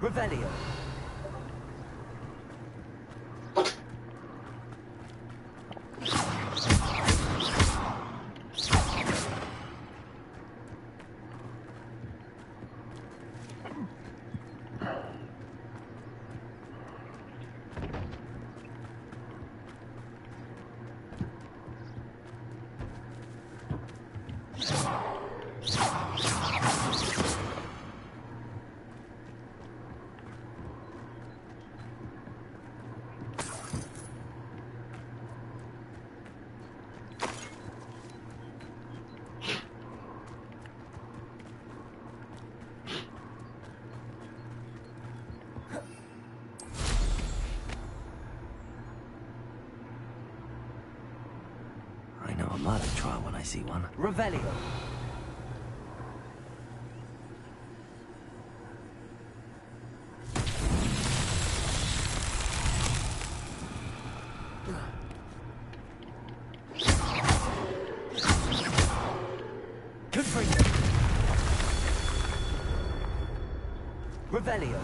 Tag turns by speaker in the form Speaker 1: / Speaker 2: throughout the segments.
Speaker 1: Revelio.
Speaker 2: I know a murder trial when I see one.
Speaker 1: Revelio. Confringo. Revelio.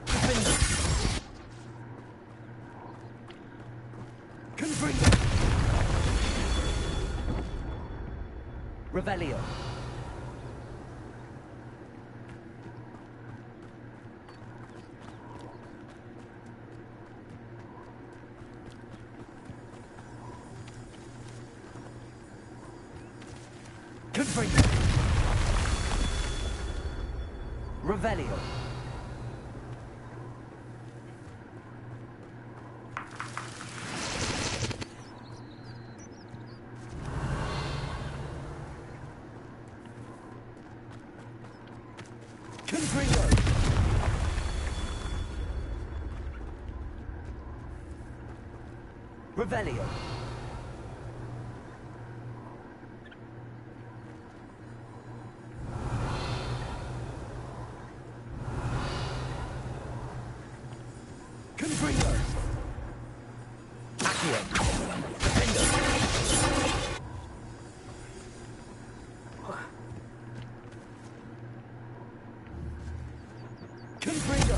Speaker 1: Confringo. Confringo. Revelio. Confringo. Revelio. Confringo. Revelio. Confringo. Accio. Defendo. Confringo.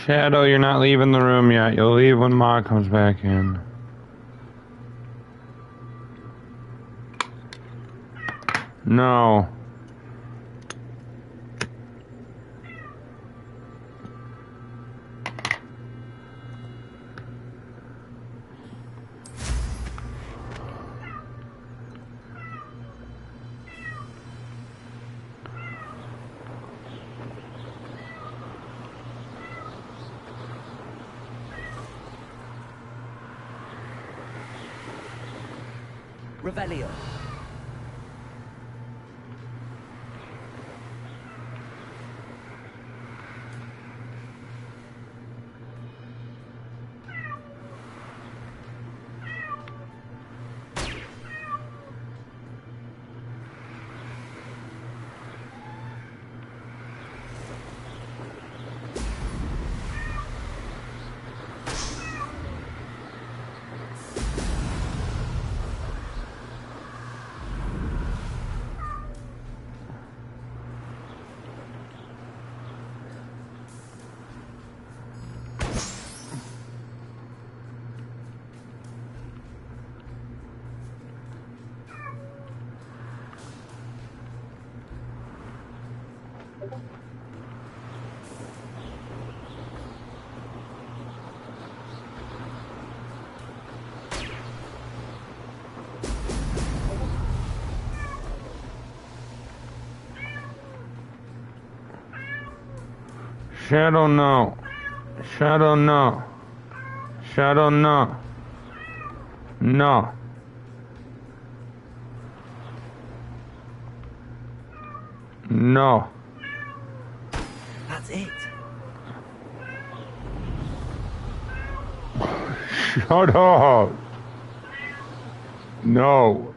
Speaker 3: Shadow, you're not leaving the room yet. You'll leave when Ma comes back in. No.
Speaker 1: Revelio.
Speaker 3: Shadow, no. Shadow, no. Shadow, no. No. No.
Speaker 2: That's it.
Speaker 3: Shut up. No.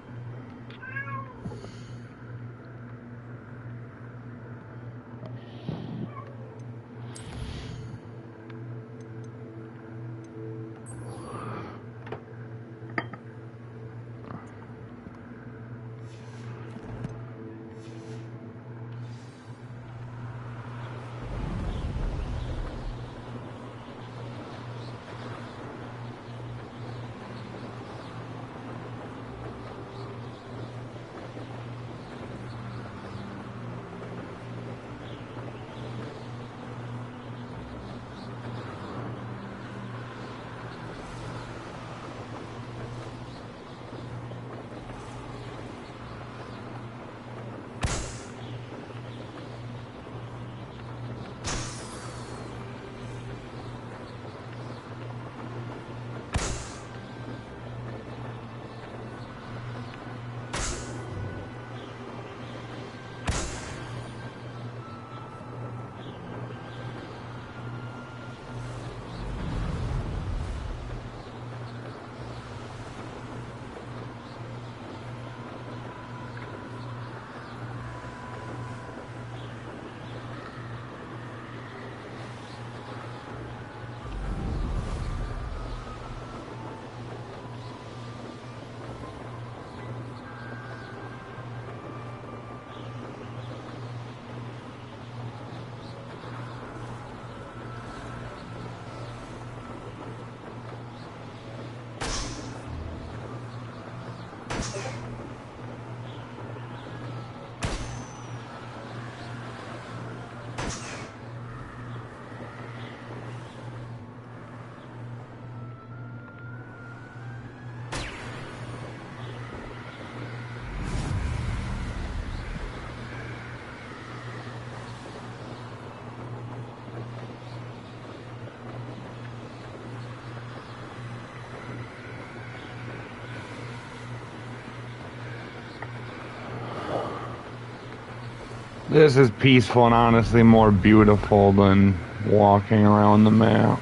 Speaker 3: This is peaceful and honestly more beautiful than walking around the map.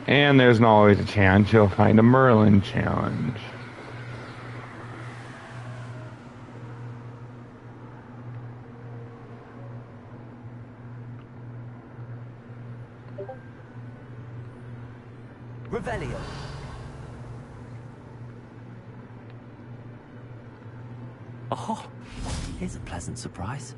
Speaker 3: And there's always a chance you'll find a Merlin challenge.
Speaker 1: Revelio.
Speaker 2: Oh, here's a pleasant surprise.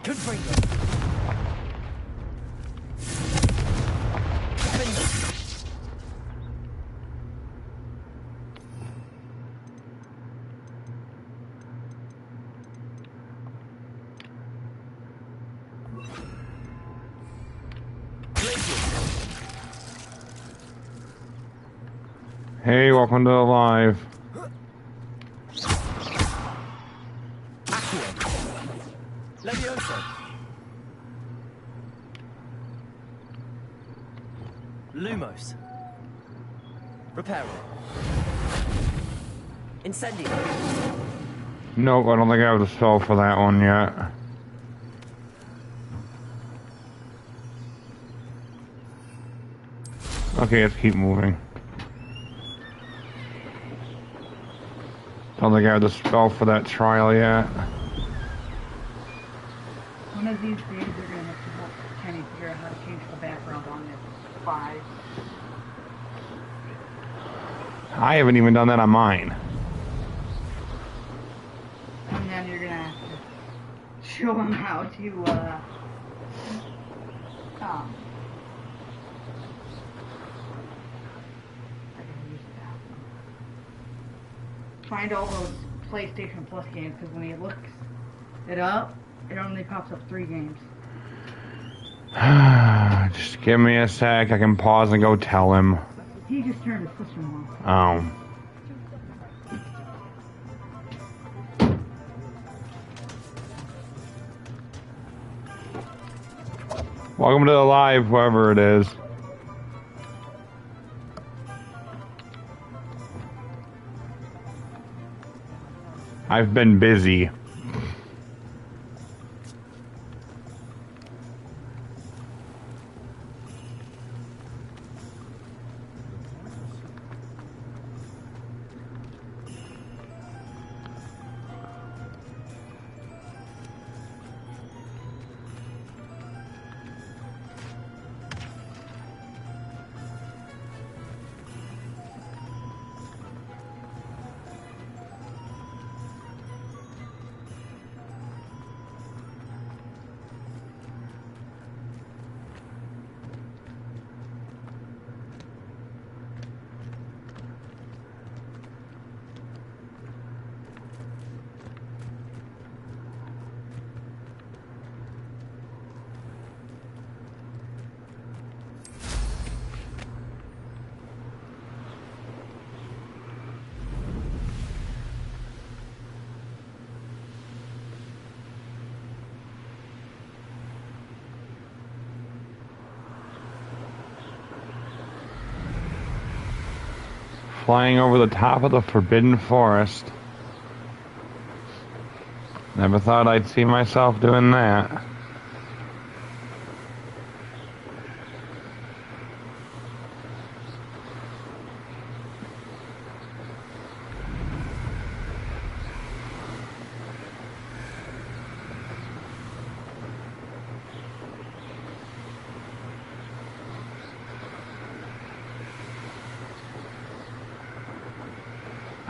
Speaker 1: Confringo.
Speaker 3: Hey, welcome to the live.
Speaker 1: Levioso. Lumos. Reparo. Incendio.
Speaker 3: Nope, I don't think I have the spell for that one yet. Okay, let's keep moving. Don't think I have the spell for that trial yet.
Speaker 4: One of these days you're going to have to help Kenny figure out how to change the background on this 5.
Speaker 3: I haven't even done that on mine.
Speaker 4: I and then you're gonna have to show them how to, find all those PlayStation Plus games, because when he looks it up, it only pops up 3 games.
Speaker 3: Just give me a sec. I can pause and go tell him.
Speaker 4: He just turned his system on.
Speaker 3: Oh. Welcome to the live, whoever it is. I've been busy. Flying over the top of the Forbidden Forest. Never thought I'd see myself doing that.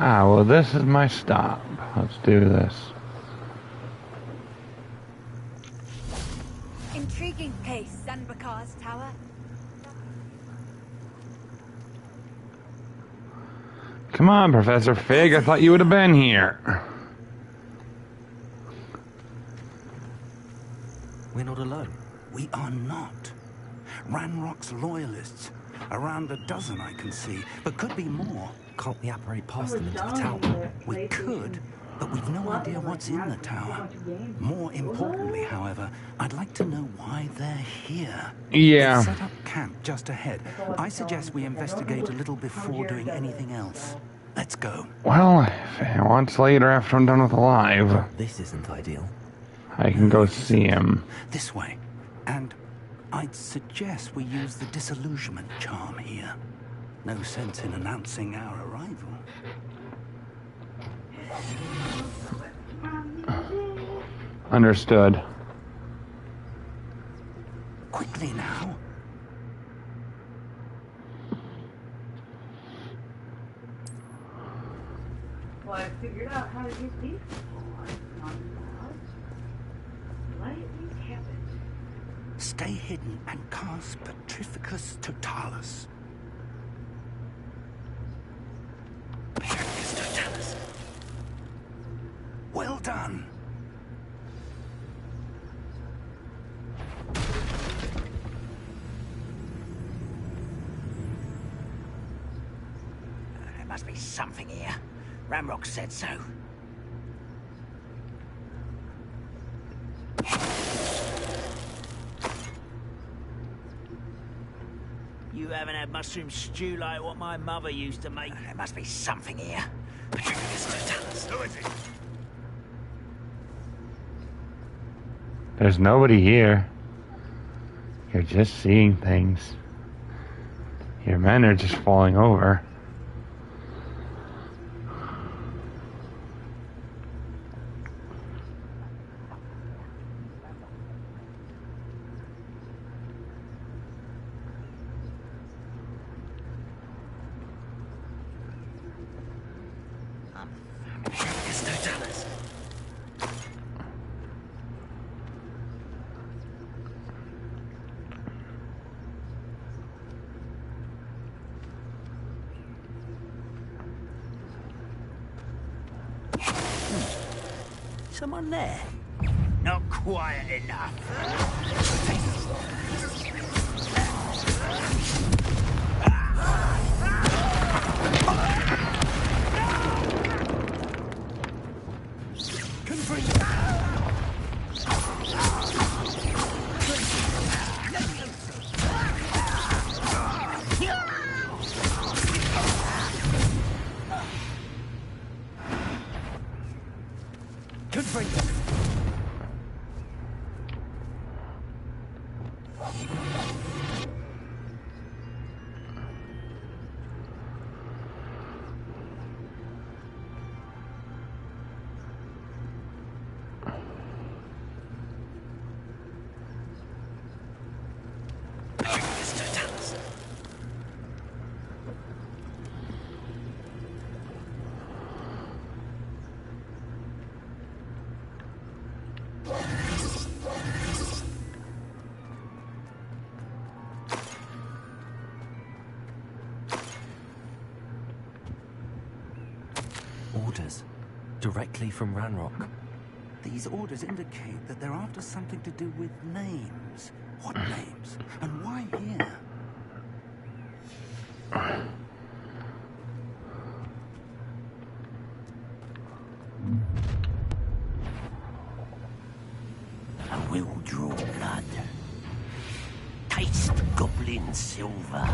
Speaker 3: Ah, well, this is my stop. Let's do this.
Speaker 5: Intriguing case, Zanbakar's tower.
Speaker 3: Come on, Professor Fig. I thought you would have been here.
Speaker 2: We're not alone. We are not. Ranrock's loyalists. Around a dozen I can see, but could be more.
Speaker 6: Can't we apparate past them into the tower?
Speaker 2: We could, but we've no idea what's in the tower. More importantly, however, I'd like to know why they're here.
Speaker 3: Yeah.
Speaker 2: They've set up camp just ahead. I suggest we investigate a little before doing anything else. Let's go.
Speaker 3: Well, once later after I'm done with the live,
Speaker 6: This isn't ideal.
Speaker 3: I can go see him.
Speaker 2: This way. And I'd suggest we use the disillusionment charm here. No sense in announcing our arrival.
Speaker 3: Understood.
Speaker 2: Quickly now.
Speaker 4: Well, I figured out how to use these before. Lightly habit.
Speaker 2: Stay hidden and cast Petrificus Totalis. Petrificus Totalis. Well done.
Speaker 7: There must be something here. Ramrock said so. You haven't had mushroom stew like what my mother used to make. There must be something here. Petrificus Totalis. Who is it?
Speaker 3: There's nobody here. You're just seeing things. Your men are just falling over.
Speaker 7: Petrificus Totalis. someone there? Not quiet enough.
Speaker 6: Orders. Directly from Ranrock.
Speaker 2: These orders indicate that they're after something to do with names. What names? And why here?
Speaker 7: I will draw blood. Taste goblin silver.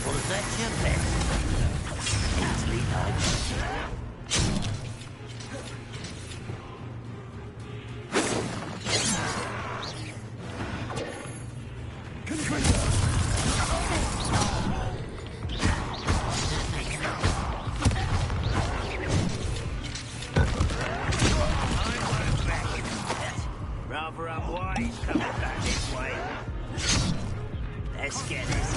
Speaker 7: Was that your best? Easily done. Rather unwise coming back this way. Let's get this.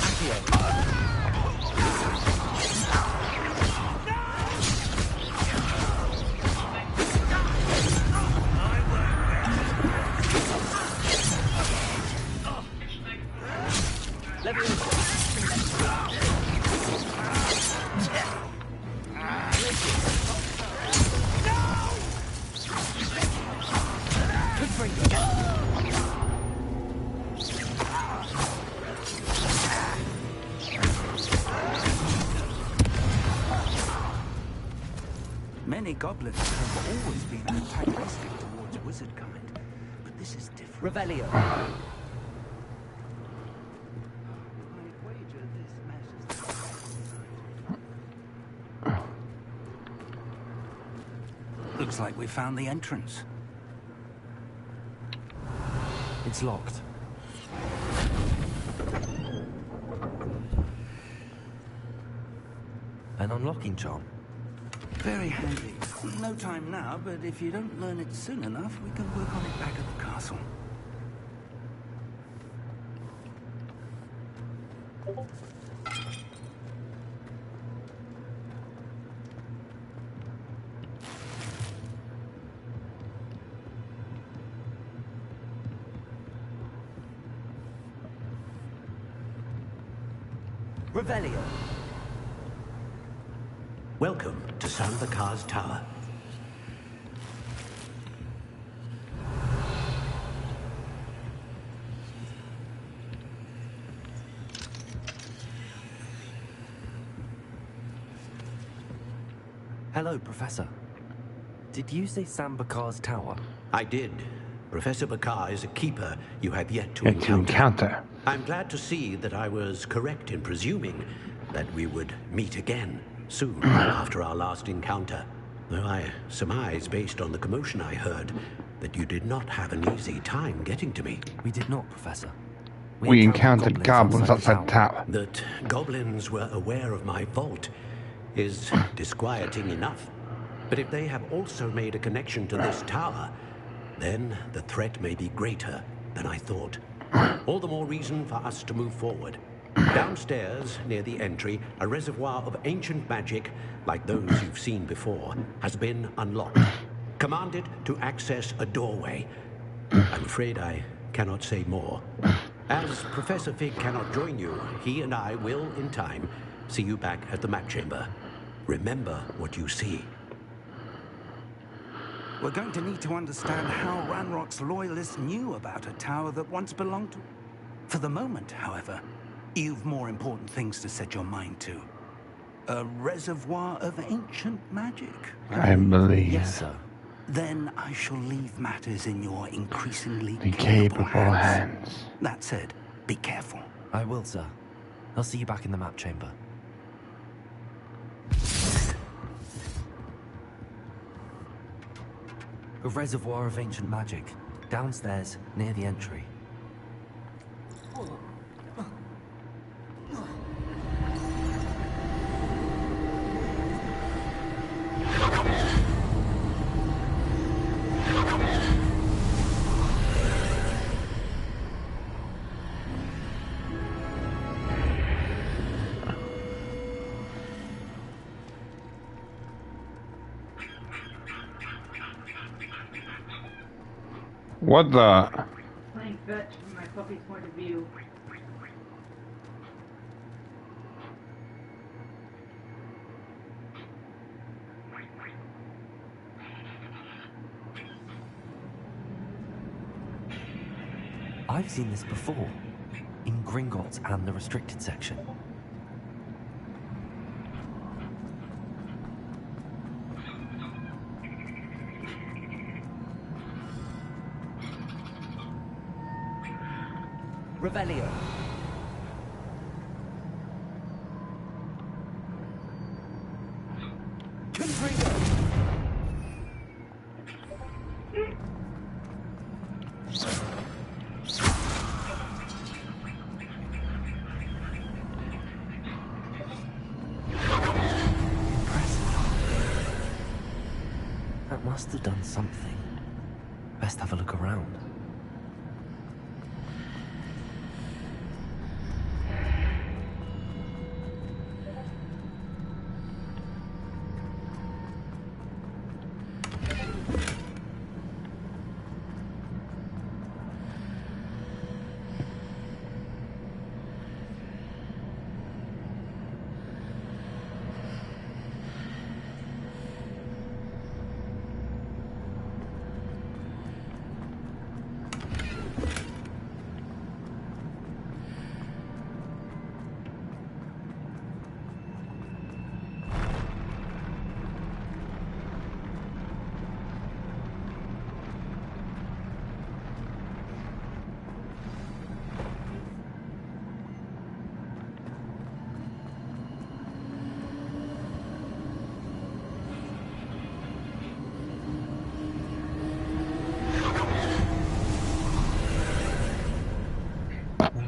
Speaker 2: Many goblins have always been antagonistic towards wizard kind, but this is different.
Speaker 1: Revelio.
Speaker 2: I wager this mess is... Looks like we found the entrance.
Speaker 6: It's locked. An unlocking charm.
Speaker 2: Very handy. No time now, but if you don't learn it soon enough, we can work on it back at the castle.
Speaker 1: Revelio.
Speaker 8: Welcome to Sanbakar's Tower.
Speaker 6: Hello, Professor. Did you say Sam Bakar's tower?
Speaker 8: I did. Professor Bakar is a keeper you have yet to
Speaker 3: Yet to encounter.
Speaker 8: I'm glad to see that I was correct in presuming that we would meet again soon after our last encounter. Though I surmise, based on the commotion I heard, that you did not have an easy time getting to me.
Speaker 6: We did not, Professor.
Speaker 3: We encountered goblins outside the tower.
Speaker 8: That goblins were aware of my vault is disquieting enough. But if they have also made a connection to this tower, then the threat may be greater than I thought. All the more reason for us to move forward. Downstairs, near the entry, a reservoir of ancient magic, like those you've seen before, has been unlocked. Commanded to access a doorway. I'm afraid I cannot say more. As Professor Fig cannot join you, he and I will, in time, see you back at the map chamber. Remember what you see.
Speaker 2: We're going to need to understand how Ranrock's loyalists knew about a tower that once belonged to... For the moment, however, you've more important things to set your mind to. A reservoir of ancient magic.
Speaker 3: I believe.
Speaker 1: Yes, sir.
Speaker 2: Then I shall leave matters in your increasingly
Speaker 3: The capable hands.
Speaker 2: That said, be careful.
Speaker 6: I will, sir. I'll see you back in the map chamber. A reservoir of ancient magic. Downstairs, near the entry.
Speaker 3: What the?
Speaker 4: Playing fetch from my puppy's point of view.
Speaker 6: I've seen this before. In Gringotts and the restricted section.
Speaker 1: Revelio. Confringo.
Speaker 6: That must have done something. Best have a look around.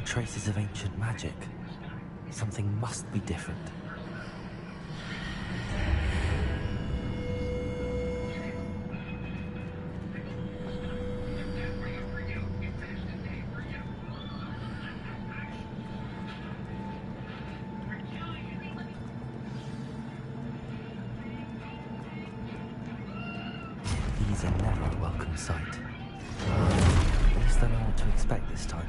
Speaker 6: Traces of ancient magic. Something must be different. These are never a welcome sight. At least I know what to expect this time.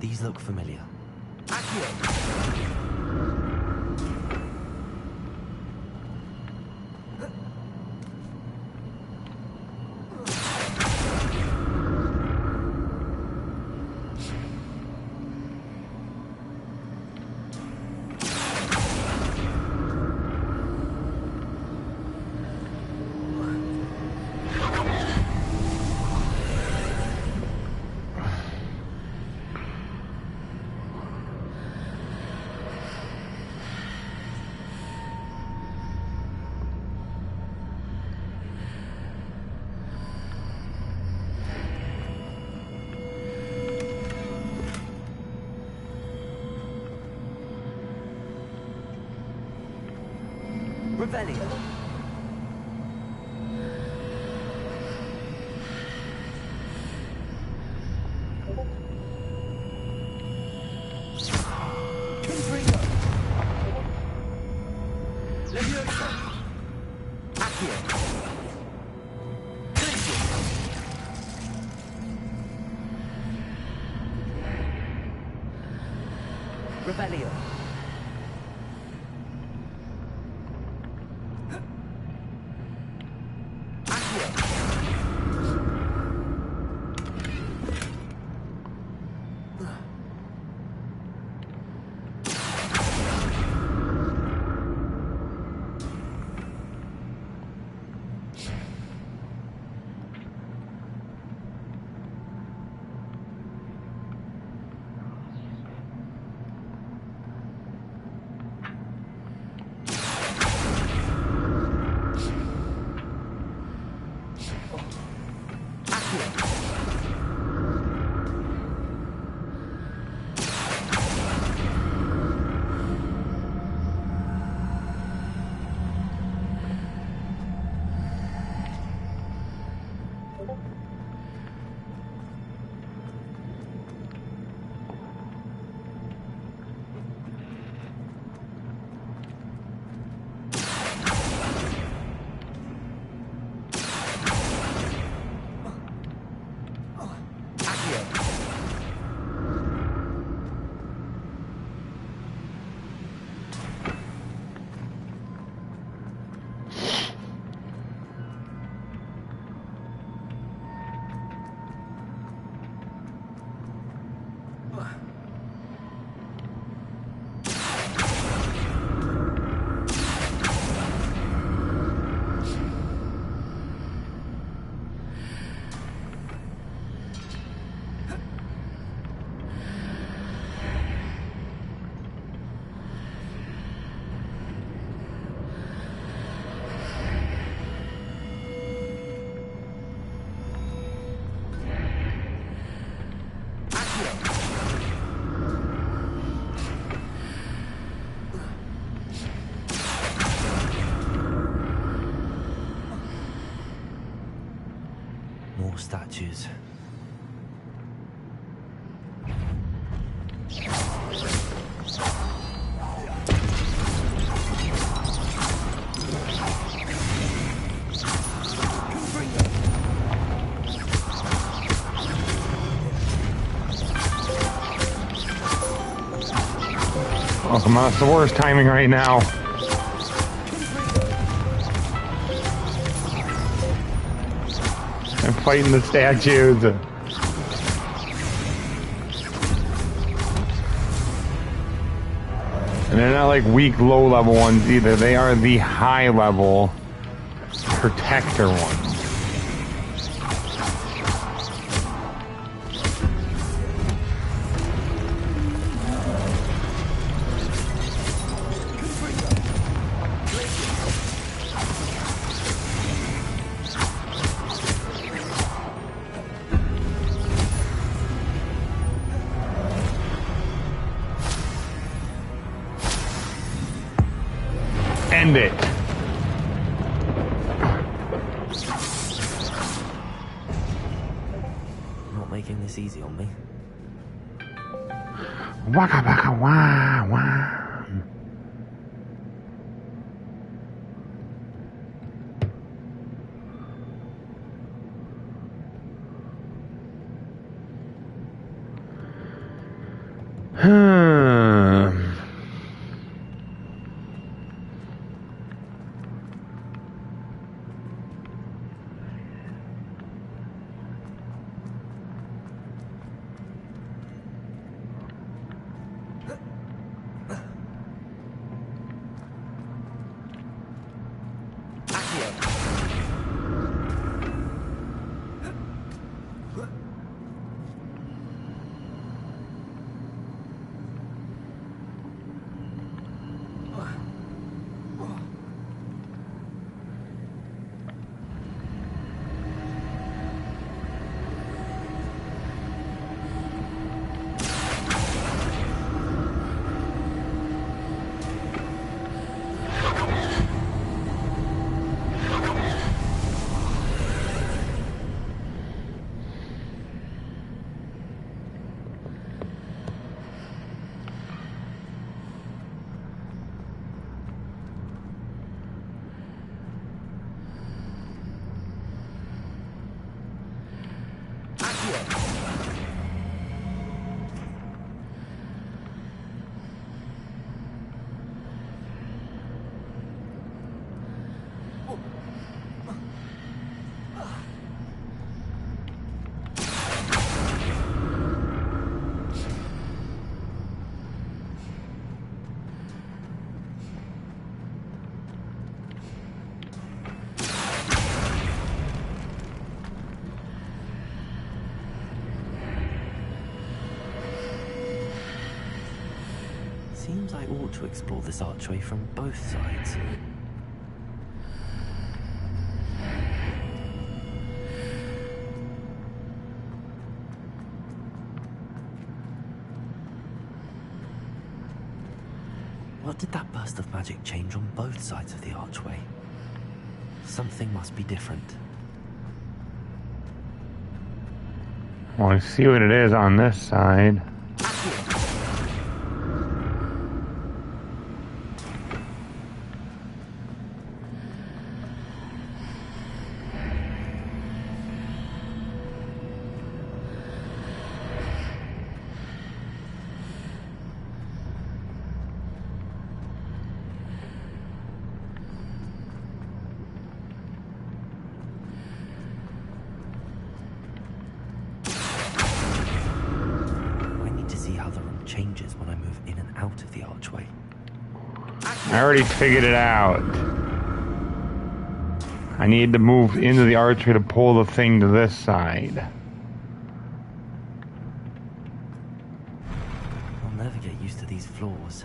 Speaker 6: These look familiar.
Speaker 1: Revelio. Confringo. Levioso. Accio. Cleansing. Revelio.
Speaker 6: More statues.
Speaker 3: Oh, come on, it's the worst timing right now. I'm fighting the statues. And they're not like weak, low-level ones either. They are the high-level protector ones. End it.
Speaker 6: Not making this easy on me.
Speaker 3: Waka waka wah wah.
Speaker 6: Seems I ought to explore this archway from both sides. What did that burst of magic change on both sides of the archway? Something must be different.
Speaker 3: Well, I see what it is on this side.
Speaker 6: Changes when I move in and out of the archway.
Speaker 3: I already figured it out. I need to move into the archway to pull the thing to this side.
Speaker 6: I'll never get used to these floors.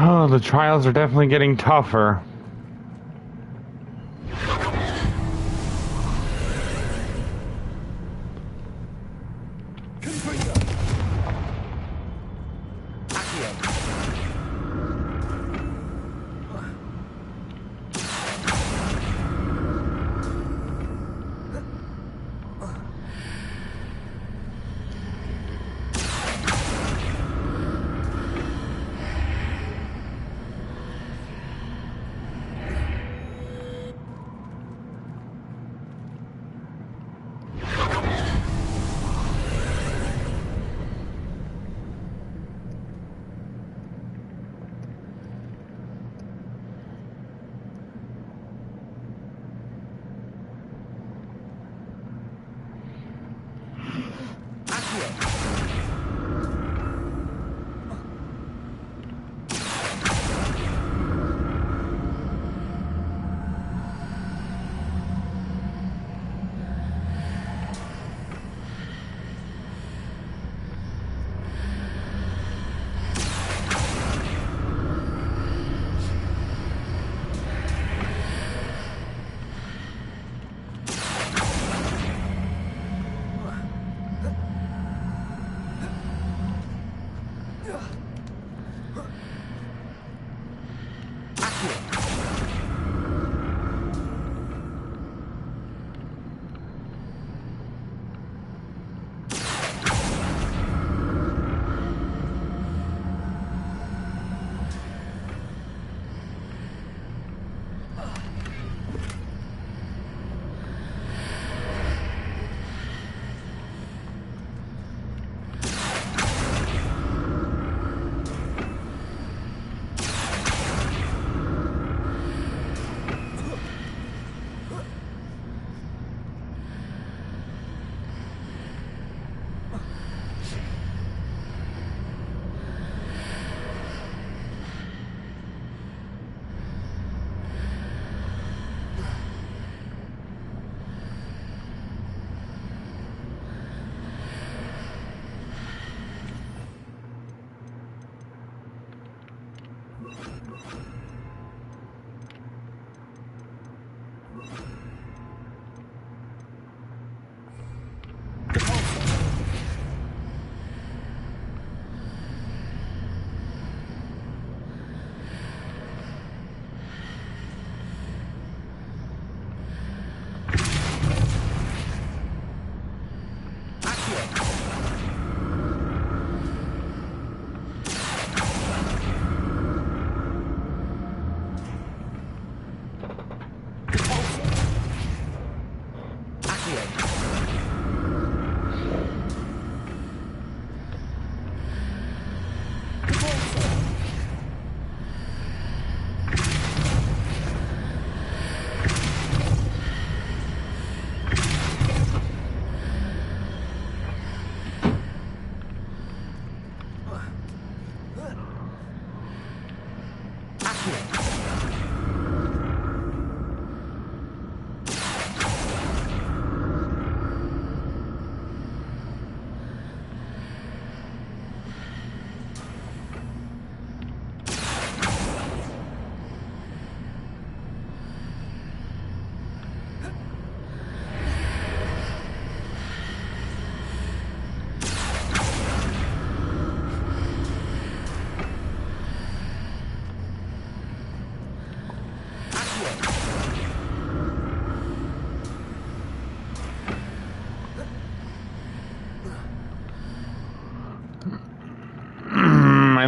Speaker 3: Oh, the trials are definitely getting tougher.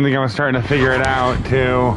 Speaker 3: I think I'm starting to figure it out, too.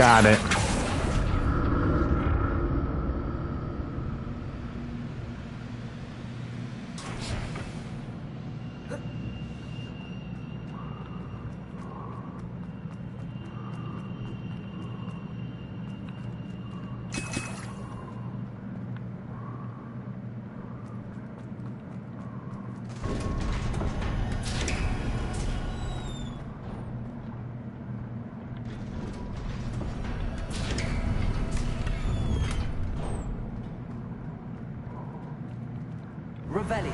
Speaker 3: Got it.
Speaker 1: Revelio.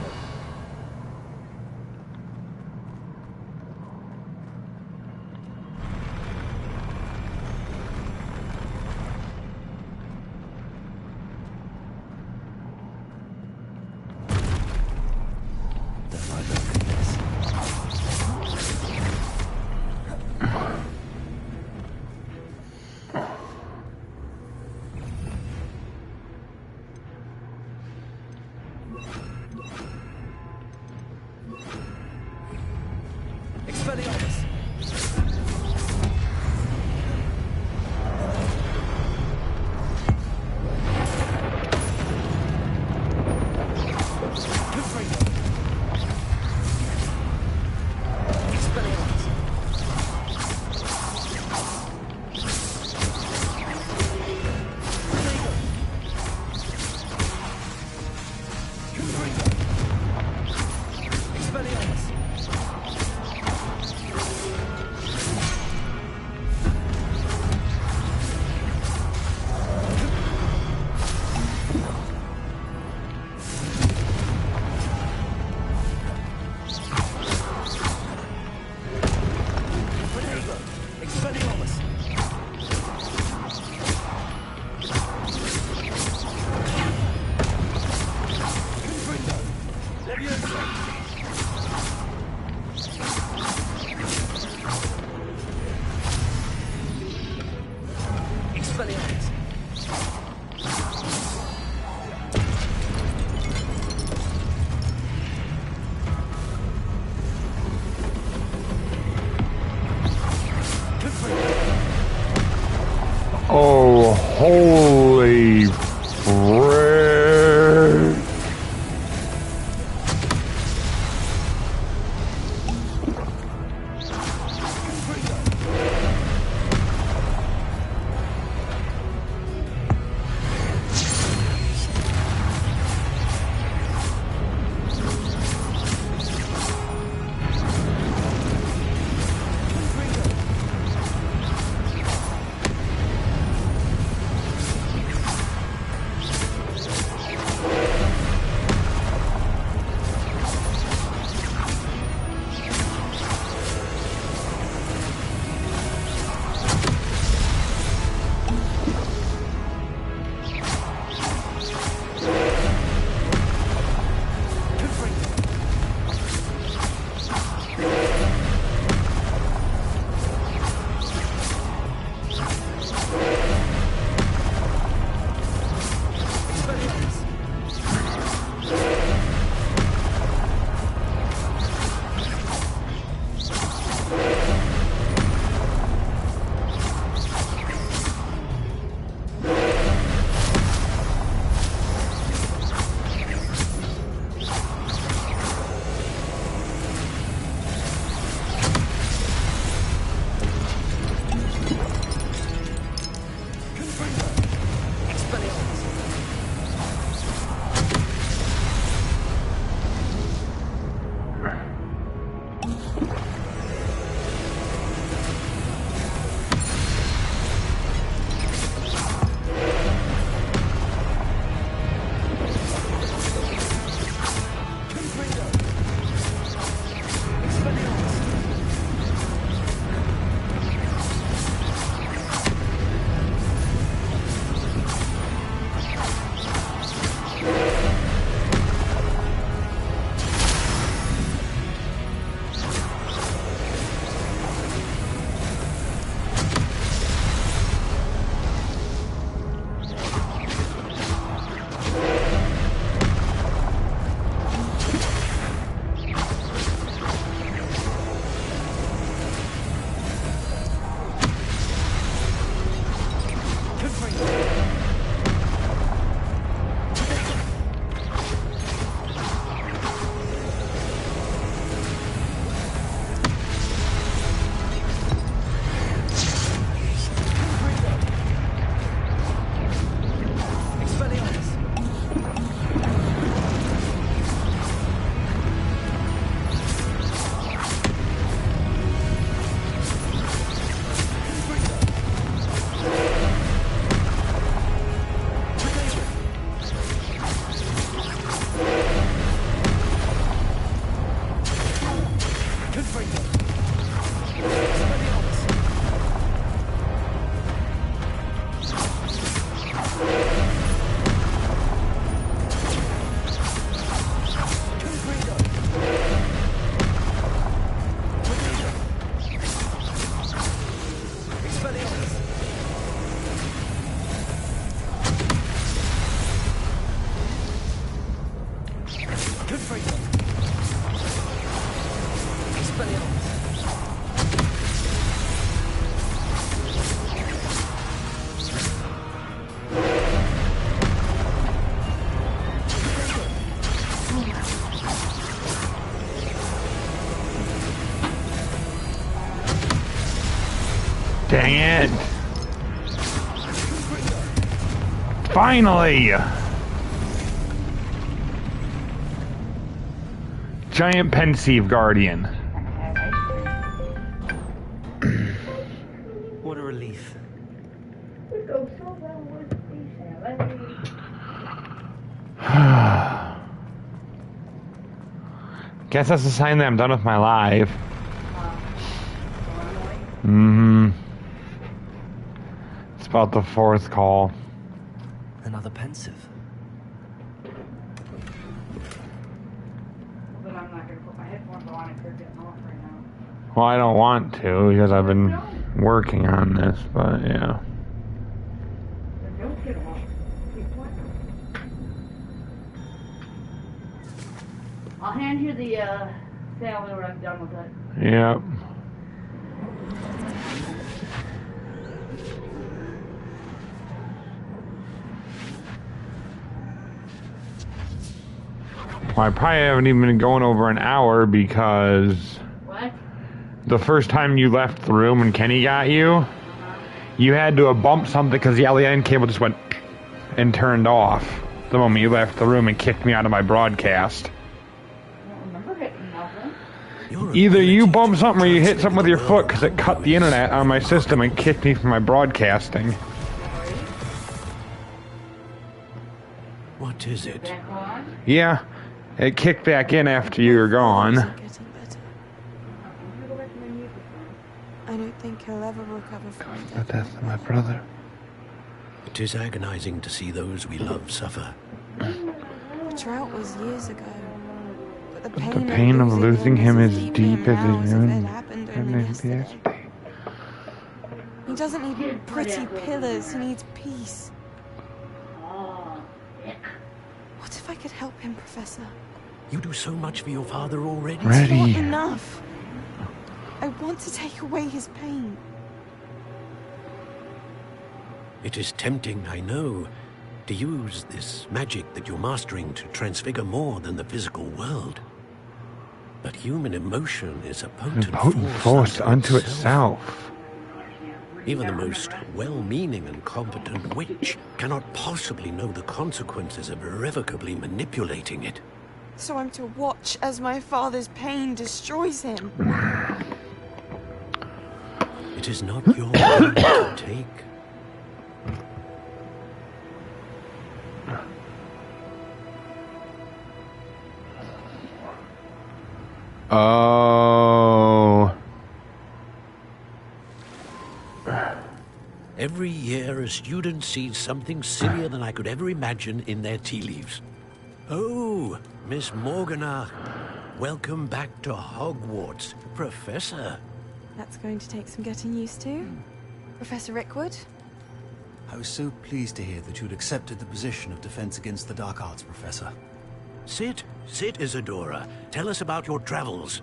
Speaker 6: Don't like the look of this.
Speaker 1: Expelliarmus. Confringo. Expelliarmus. Confringo. Confringo. Expelliarmus.
Speaker 3: Dang it! Finally! Giant pensive guardian.
Speaker 6: What a relief.
Speaker 3: Guess that's a sign that I'm done with my life. Mm-hmm. It's about the fourth call.
Speaker 6: Another pensive.
Speaker 4: But I'm not gonna put my headphones on if they're getting off right now.
Speaker 3: Well, I don't want to because I've been working on this, but yeah.
Speaker 4: Then don't get off. Keep playing. I'll hand you the salad when I'm done with it.
Speaker 3: Yep. Well, I probably haven't even been going over an hour because
Speaker 4: What?
Speaker 3: the first time you left the room and Kenny got you, you had to have bumped something because the LAN cable just went and turned off the moment you left the room and kicked me out of my broadcast.
Speaker 4: I don't remember hitting nothing.
Speaker 3: Either you bumped something or you hit something with your foot because it cut the internet on my system and kicked me from my broadcasting.
Speaker 8: What is it?
Speaker 4: Back on?
Speaker 3: Yeah, it kicked back in after you were gone.
Speaker 9: Getting better.
Speaker 4: I'm gonna go back to my music room.
Speaker 9: I don't think he'll ever recover from
Speaker 3: The
Speaker 9: it.
Speaker 3: death of my brother.
Speaker 8: It is agonizing to see those we love suffer.
Speaker 9: The drought was years ago. But the
Speaker 3: The pain of losing him is deep as
Speaker 9: now
Speaker 3: it
Speaker 9: as if it happened only
Speaker 3: is.
Speaker 9: yesterday. He doesn't need pretty pillars, he needs peace.
Speaker 4: Oh, yeah.
Speaker 9: What if I could help him, Professor?
Speaker 8: You do so much for your father already.
Speaker 9: It's not
Speaker 3: Ready.
Speaker 9: enough. I want to take away his pain.
Speaker 8: It is tempting, I know, to use this magic that you're mastering to transfigure more than the physical world. But human emotion is a
Speaker 3: A
Speaker 8: potent,
Speaker 3: potent force unto itself.
Speaker 8: Even the most well-meaning and competent witch cannot possibly know the consequences of irrevocably manipulating it.
Speaker 9: So I'm to watch as my father's pain destroys him.
Speaker 8: It is not your pain to take.
Speaker 3: Oh.
Speaker 8: Every year, a student sees something sillier than I could ever imagine in their tea leaves. Oh, Miss Morgana, welcome back to Hogwarts, Professor.
Speaker 9: That's going to take some getting used to. Professor Rickwood?
Speaker 10: I was so pleased to hear that you'd accepted the position of Defense Against the Dark Arts, Professor.
Speaker 8: Sit, Isadora. Tell us about your travels.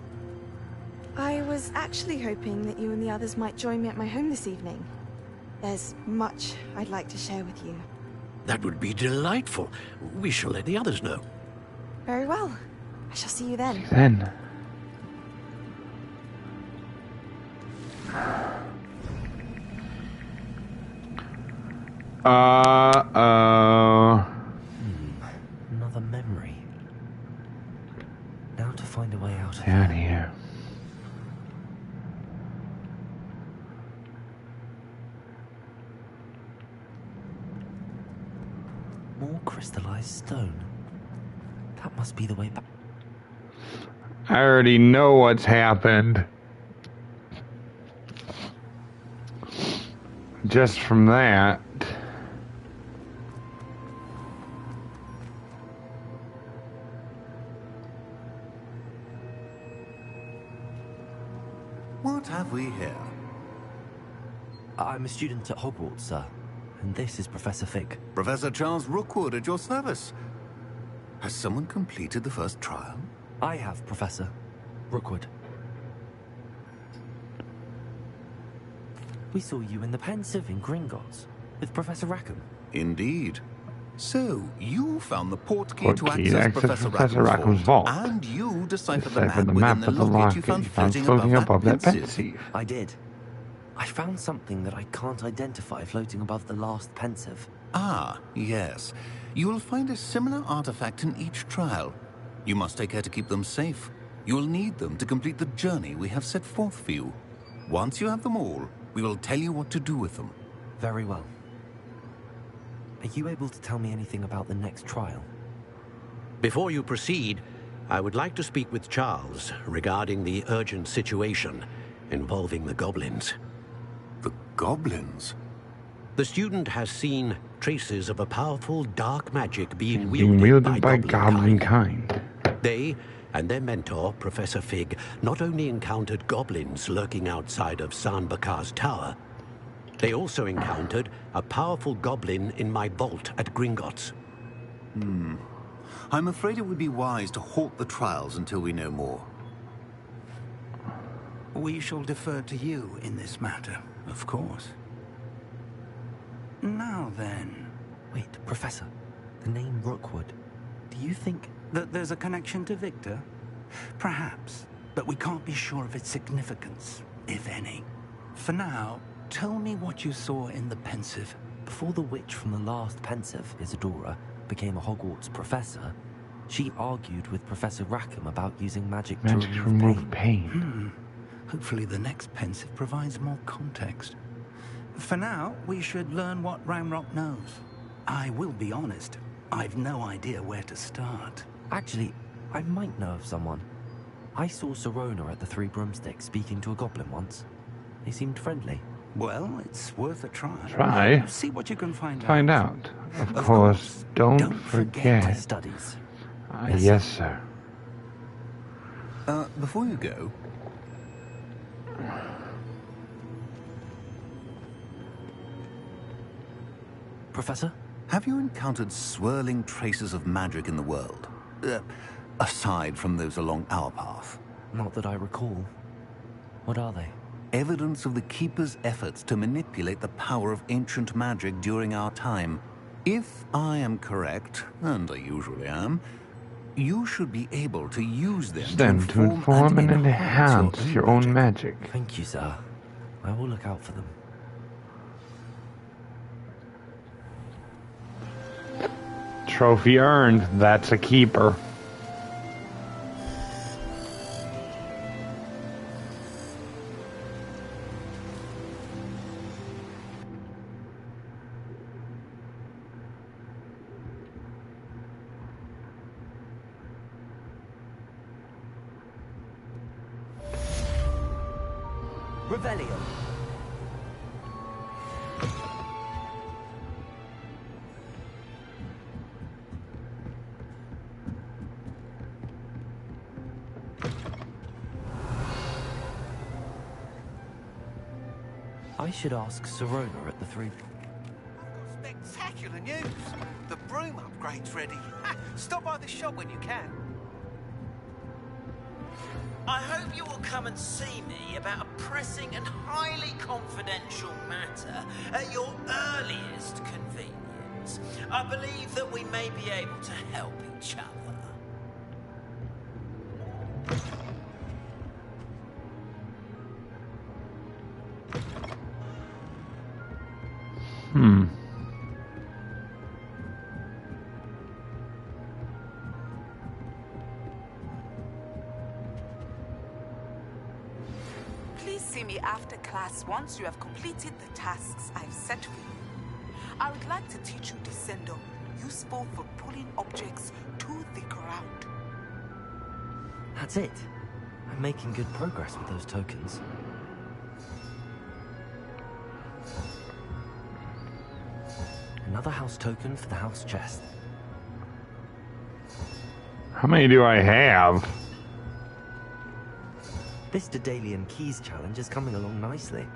Speaker 9: I was actually hoping that you and the others might join me at my home this evening. There's much I'd like to share with you.
Speaker 8: That would be delightful. We shall let the others know.
Speaker 9: Very well. I shall see you then.
Speaker 3: Then. Uh-oh.
Speaker 6: Another memory. Now to find a way out of
Speaker 3: Down
Speaker 6: here.
Speaker 3: here.
Speaker 6: More crystallized stone. That must be the way back.
Speaker 3: I already know what's happened. just from that.
Speaker 11: What have we here?
Speaker 6: I'm a student at Hogwarts, sir. And this is Professor Fig.
Speaker 11: Professor Charles Rookwood at your service. Has someone completed the first trial?
Speaker 6: I have, Professor Rookwood. We saw you in the Pensive in Gringotts with Professor Rackham.
Speaker 11: Indeed. So, you found the portkey to
Speaker 3: Portkey
Speaker 11: access Professor Rackham's vault, and you deciphered the map within the locket you found floating above that pensive.
Speaker 6: I did. I found something that I can't identify floating above the last pensive.
Speaker 11: Ah, yes. You will find a similar artifact in each trial. You must take care to keep them safe. You will need them to complete the journey we have set forth for you. Once you have them all, we will tell you what to do with them.
Speaker 6: Very well. Are you able to tell me anything about the next trial?
Speaker 8: Before you proceed, I would like to speak with Charles regarding the urgent situation involving the goblins.
Speaker 11: The goblins?
Speaker 8: The student has seen traces of a powerful dark magic being wielded by goblin kind. They and their mentor, Professor Fig, not only encountered goblins lurking outside of Sanbakar's tower, they also encountered a powerful goblin in my vault at Gringotts.
Speaker 11: I'm afraid it would be wise to halt the trials until we know more.
Speaker 2: We shall defer to you in this matter, of course. Now then...
Speaker 6: Wait, Professor. The name Rookwood. Do you think...
Speaker 2: that there's a connection to Victor? Perhaps, but we can't be sure of its significance, if any. For now, tell me what you saw in the Pensive.
Speaker 6: Before the witch from the last Pensive, Isadora, became a Hogwarts professor, she argued with Professor Rackham about using magic to remove pain.
Speaker 2: Hopefully the next Pensive provides more context. For now, we should learn what Ranrock knows. I will be honest, I've no idea where to start.
Speaker 6: Actually, I might know of someone. I saw Sirona at the Three Broomsticks speaking to a goblin once. They seemed friendly.
Speaker 2: Well, it's worth a try.
Speaker 3: Try?
Speaker 2: See what you can find out.
Speaker 3: Find out. Of course, don't forget.
Speaker 6: My studies.
Speaker 3: Yes, sir.
Speaker 11: Before you go...
Speaker 6: Professor?
Speaker 11: Have you encountered swirling traces of magic in the world? Aside from those along our path?
Speaker 6: Not that I recall. What are they?
Speaker 11: Evidence of the Keeper's efforts to manipulate the power of ancient magic during our time. If I am correct, and I usually am, you should be able to use them
Speaker 3: to inform and enhance your own magic.
Speaker 6: Thank you, sir. I will look out for them.
Speaker 3: Trophy earned. That's a keeper.
Speaker 7: Revelio.
Speaker 6: I should ask Sirona at the Three...
Speaker 12: Spectacular news! The broom upgrade's ready. Stop by the shop when you can.
Speaker 7: I hope you will come and see me about a pressing and highly confidential matter at your earliest convenience. I believe that we may be able to help each other.
Speaker 13: Please see me after class once you have completed the tasks I've set for you. I would like to teach you Descendo, useful for pulling objects to the ground.
Speaker 6: That's it. I'm making good progress with those tokens. Another house token for the house chest.
Speaker 3: How many do I have?
Speaker 6: This Daedalian Keys challenge is coming along nicely.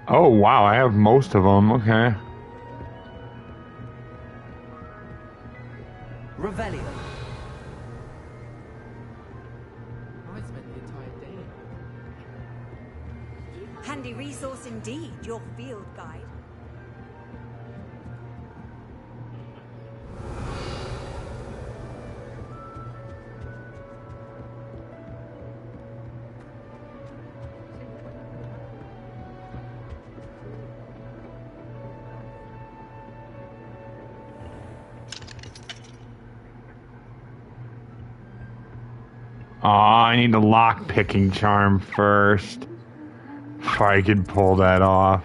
Speaker 3: Oh, wow, I have most of them. Okay.
Speaker 6: Revelio.
Speaker 1: I spent the entire day.
Speaker 5: Handy resource indeed, your field guide.
Speaker 3: Oh, I need the lock-picking charm first. If I could pull that off.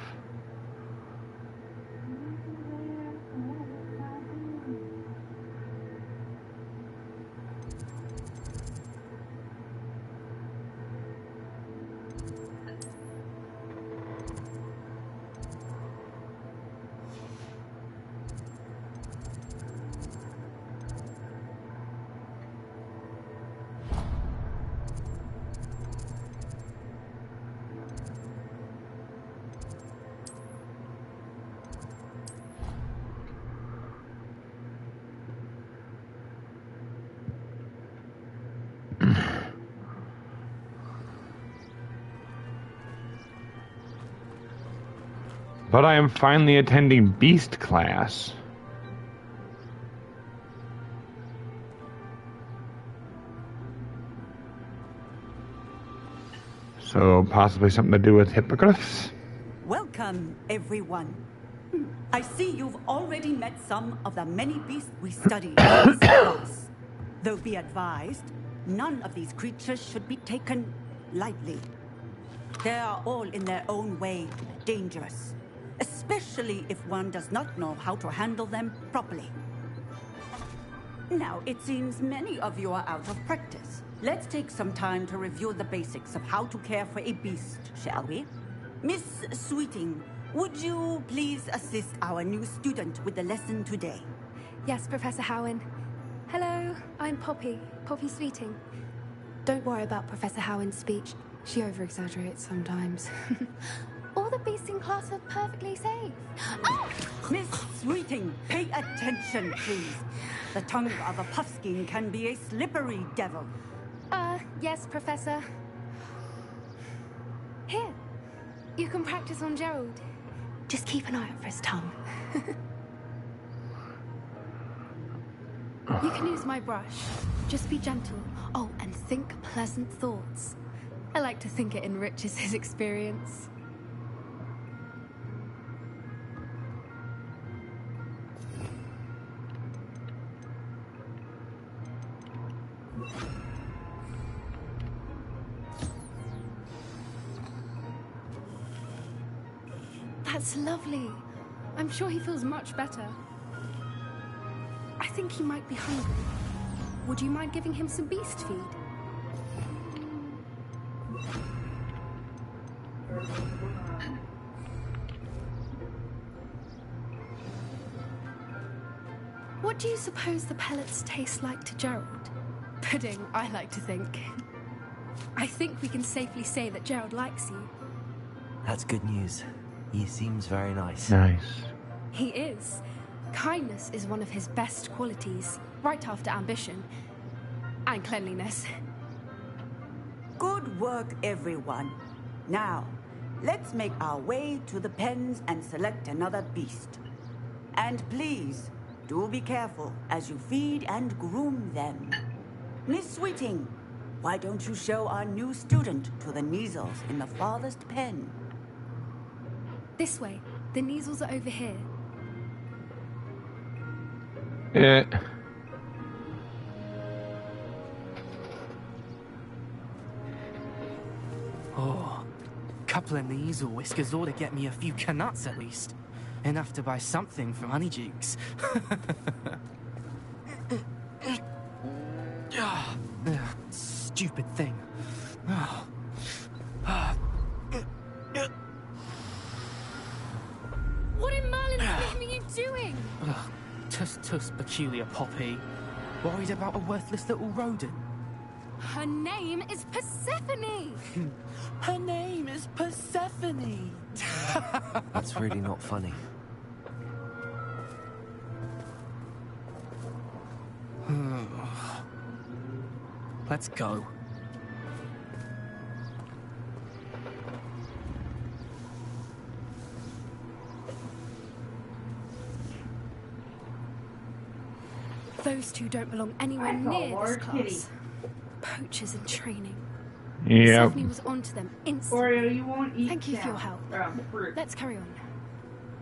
Speaker 3: But I am finally attending Beast class. So possibly something to do with hippogriffs?
Speaker 14: Welcome, everyone. I see you've already met some of the many beasts we studied in this class. Though be advised, none of these creatures should be taken lightly. They are all in their own way dangerous, especially if one does not know how to handle them properly. Now, it seems many of you are out of practice. Let's take some time to review the basics of how to care for a beast, shall we? Miss Sweeting, would you please assist our new student with the lesson today?
Speaker 15: Yes, Professor Howen. Hello, I'm Poppy Sweeting. Don't worry about Professor Howen's speech. She over-exaggerates sometimes. All the beasts in class are perfectly safe.
Speaker 14: Oh! Miss Sweeting, pay attention, please. The tongue of a puffskein can be a slippery devil.
Speaker 15: Yes, Professor. Here, you can practice on Gerald. Just keep an eye out for his tongue. You can use my brush. Just be gentle. Oh, and think pleasant thoughts. I like to think it enriches his experience. That's lovely. I'm sure he feels much better. I think he might be hungry. Would you mind giving him some beast feed? What do you suppose the pellets taste like to Gerald? Pudding, I like to think. I think we can safely say that Gerald likes you.
Speaker 6: That's good news. He seems very nice.
Speaker 3: Nice.
Speaker 15: He is. Kindness is one of his best qualities, right after ambition. And cleanliness.
Speaker 14: Good work, everyone. Now, let's make our way to the pens and select another beast. And please, do be careful as you feed and groom them. Miss Sweeting, why don't you show our new student to the Neasels in the farthest pen?
Speaker 15: This way. The Neasels are over here.
Speaker 1: Oh, couple of Neasel whiskers ought to get me a few canuts at least. Enough to buy something from Honeydukes. Stupid thing.
Speaker 15: What in Merlin's giving me
Speaker 1: tuss peculiar Poppy. Worried about a worthless little rodent?
Speaker 15: Her name is Persephone!
Speaker 1: Her name is Persephone!
Speaker 6: That's really not funny.
Speaker 1: Let's go.
Speaker 15: Those two don't belong anywhere near this class. Poachers in training.
Speaker 3: Yeah.
Speaker 15: Persephone was onto them instantly.
Speaker 4: Oreo, you won't eat
Speaker 15: Thank you for your help.
Speaker 4: fruit.
Speaker 15: Let's carry on.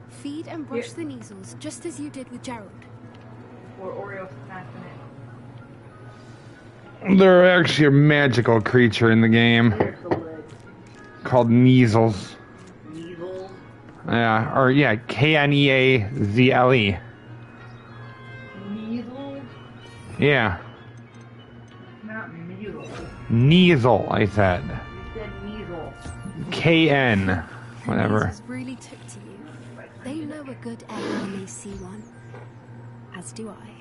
Speaker 15: Feed and brush the measles just as you did with Gerald.
Speaker 4: Or Oreo snaps in it.
Speaker 3: They're actually a magical creature in the game called Measles.
Speaker 4: Measles?
Speaker 3: Yeah, or yeah, Kneazle.
Speaker 4: Measles?
Speaker 3: Yeah.
Speaker 4: Not measles.
Speaker 3: Neasel, I said.
Speaker 4: You said measles.
Speaker 3: KN. Whatever.
Speaker 15: Measles really took to you. They know a good egg when they see one. As do I.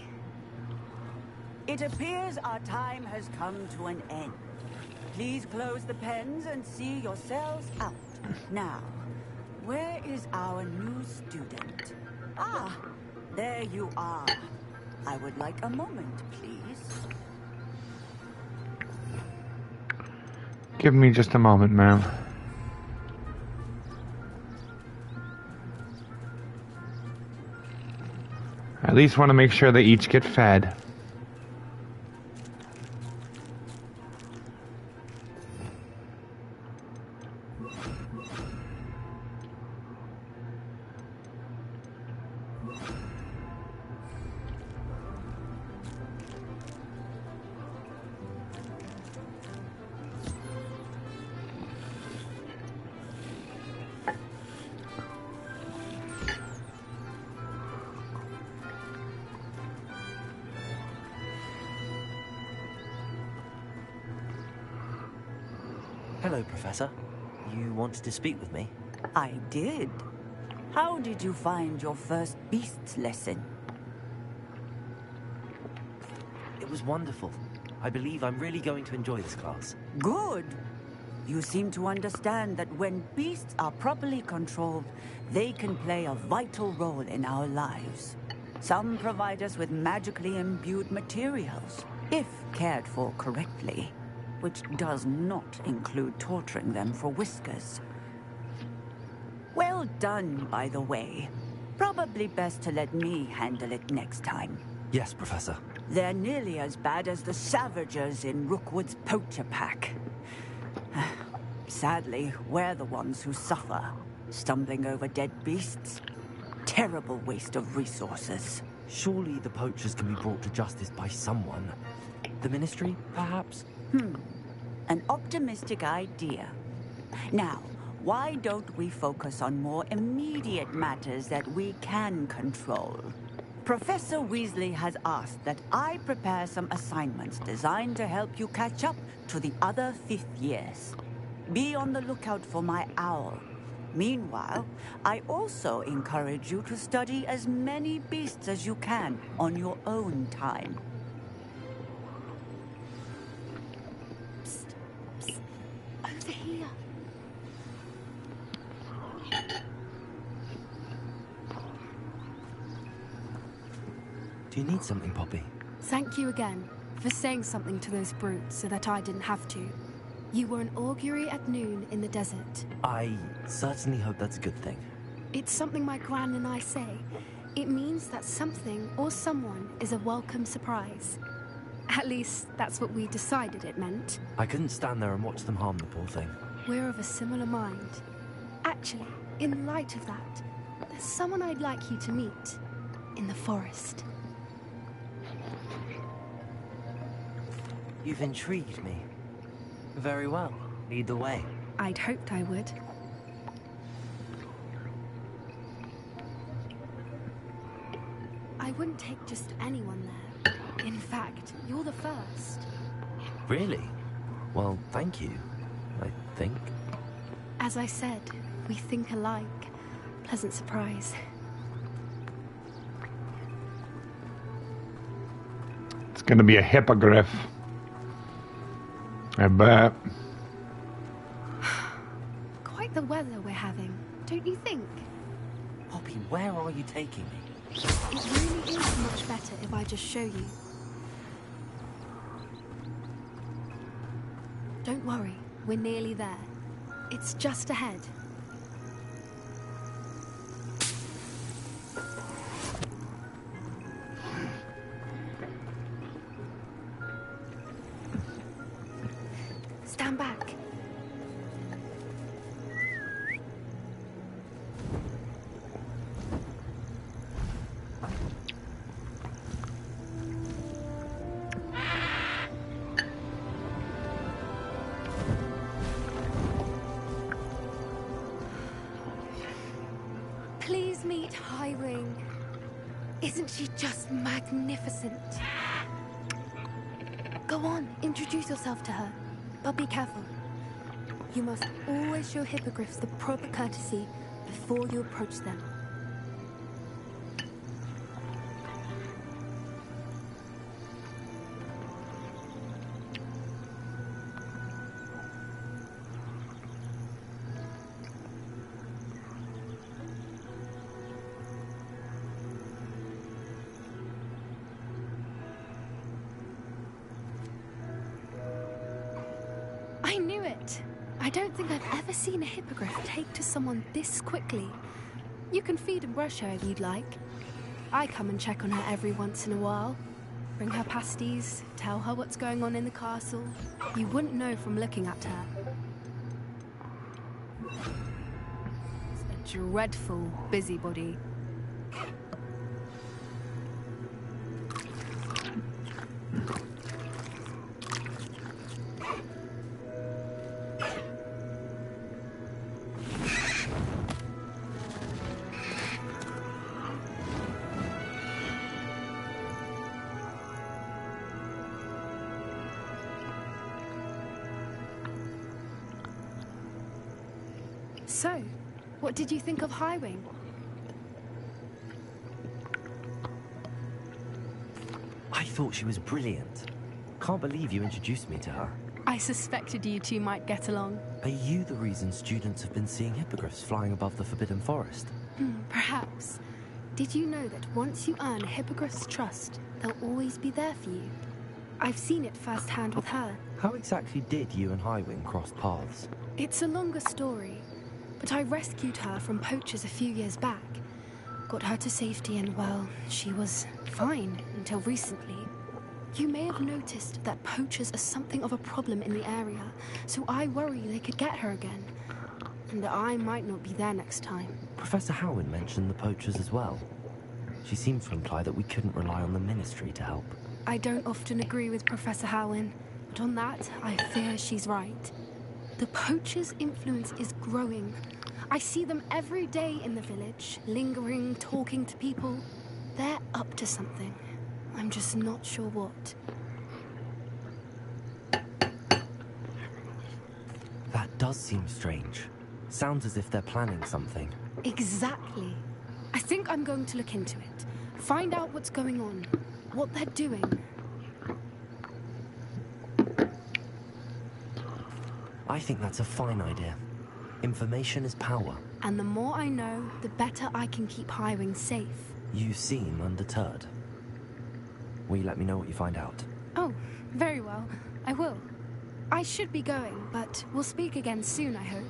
Speaker 14: It appears our time has come to an end. Please close the pens and see yourselves out. Now, where is our new student? Ah, there you are. I would like a moment, please.
Speaker 3: Give me just a moment, ma'am. I at least want to make sure they each get fed.
Speaker 6: Hello, Professor. You wanted to speak with me?
Speaker 14: I did. How did you find your first beasts lesson?
Speaker 6: It was wonderful. I believe I'm really going to enjoy this class.
Speaker 14: Good. You seem to understand that when beasts are properly controlled, they can play a vital role in our lives. Some provide us with magically imbued materials, if cared for correctly, which does not include torturing them for whiskers. Well done, by the way. Probably best to let me handle it next time.
Speaker 6: Yes, Professor.
Speaker 14: They're nearly as bad as the Savagers in Rookwood's poacher pack. Sadly, we're the ones who suffer, stumbling over dead beasts. Terrible waste of resources.
Speaker 6: Surely the poachers can be brought to justice by someone. The Ministry, perhaps?
Speaker 14: An optimistic idea. Now, why don't we focus on more immediate matters that we can control? Professor Weasley has asked that I prepare some assignments designed to help you catch up to the other 5th years. Be on the lookout for my owl. Meanwhile, I also encourage you to study as many beasts as you can on your own time.
Speaker 15: Psst, psst. Over here.
Speaker 6: Do you need something, Poppy?
Speaker 15: Thank you again for saying something to those brutes so that I didn't have to. You were an augury at noon in the desert.
Speaker 6: I certainly hope that's a good thing.
Speaker 15: It's something my gran and I say. It means that something or someone is a welcome surprise. At least, that's what we decided it meant.
Speaker 6: I couldn't stand there and watch them harm the poor thing.
Speaker 15: We're of a similar mind. Actually, in light of that, there's someone I'd like you to meet. In the forest.
Speaker 6: You've intrigued me. Very well. Lead the way.
Speaker 15: I'd hoped I would. I wouldn't take just anyone there. In fact, you're the first.
Speaker 6: Really? Well, thank you, I think.
Speaker 15: As I said, we think alike. Pleasant surprise.
Speaker 3: Gonna be a hippogriff. I bet.
Speaker 15: Quite the weather we're having, don't you think?
Speaker 6: Poppy, where are you taking me?
Speaker 15: It really is much better if I just show you. Don't worry, we're nearly there. It's just ahead. Stand back. Please meet Highwing. Isn't she just magnificent? Go on, introduce yourself to her. But be careful. You must always show hippogriffs the proper courtesy before you approach them. I knew it! I don't think I've ever seen a hippogriff take to someone this quickly. You can feed and brush her if you'd like. I come and check on her every once in a while. Bring her pasties, tell her what's going on in the castle. You wouldn't know from looking at her. It's a dreadful busybody. So, what did you think of Highwing?
Speaker 6: I thought she was brilliant. Can't believe you introduced me to her.
Speaker 15: I suspected you two might get along.
Speaker 6: Are you the reason students have been seeing hippogriffs flying above the Forbidden Forest?
Speaker 15: Perhaps. Did you know that once you earn a hippogriff's trust, they'll always be there for you? I've seen it firsthand with her.
Speaker 6: How exactly did you and Highwing cross paths?
Speaker 15: It's a longer story, but I rescued her from poachers a few years back. Got her to safety and, well, she was fine until recently. You may have noticed that poachers are something of a problem in the area, so I worry they could get her again. And I might not be there next time.
Speaker 6: Professor Howin mentioned the poachers as well. She seemed to imply that we couldn't rely on the Ministry to help.
Speaker 15: I don't often agree with Professor Howin, but on that, I fear she's right. The poachers' influence is growing. I see them every day in the village, lingering, talking to people. They're up to something. I'm just not sure what.
Speaker 6: That does seem strange. Sounds as if they're planning something.
Speaker 15: Exactly. I think I'm going to look into it. Find out what's going on. What they're doing.
Speaker 6: I think that's a fine idea. Information is power.
Speaker 15: And the more I know, the better I can keep Highwing safe.
Speaker 6: You seem undeterred. Will you let me know what you find out?
Speaker 15: Oh, very well. I will. I should be going, but we'll speak again soon, I hope.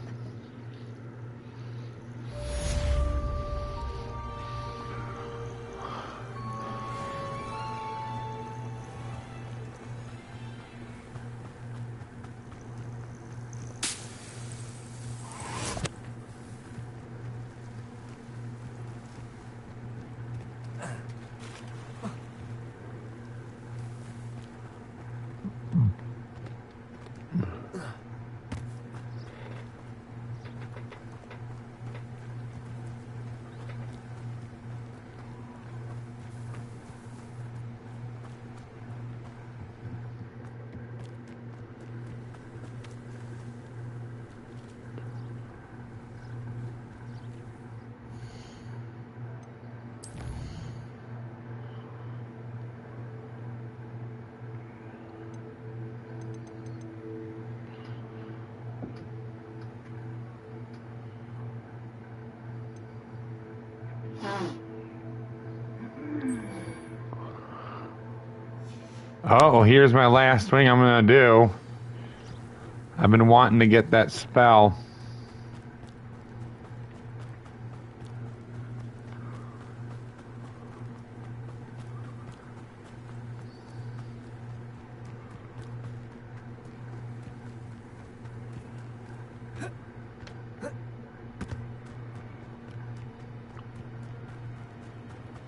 Speaker 3: Oh, here's my last thing I'm gonna do. I've been wanting to get that spell.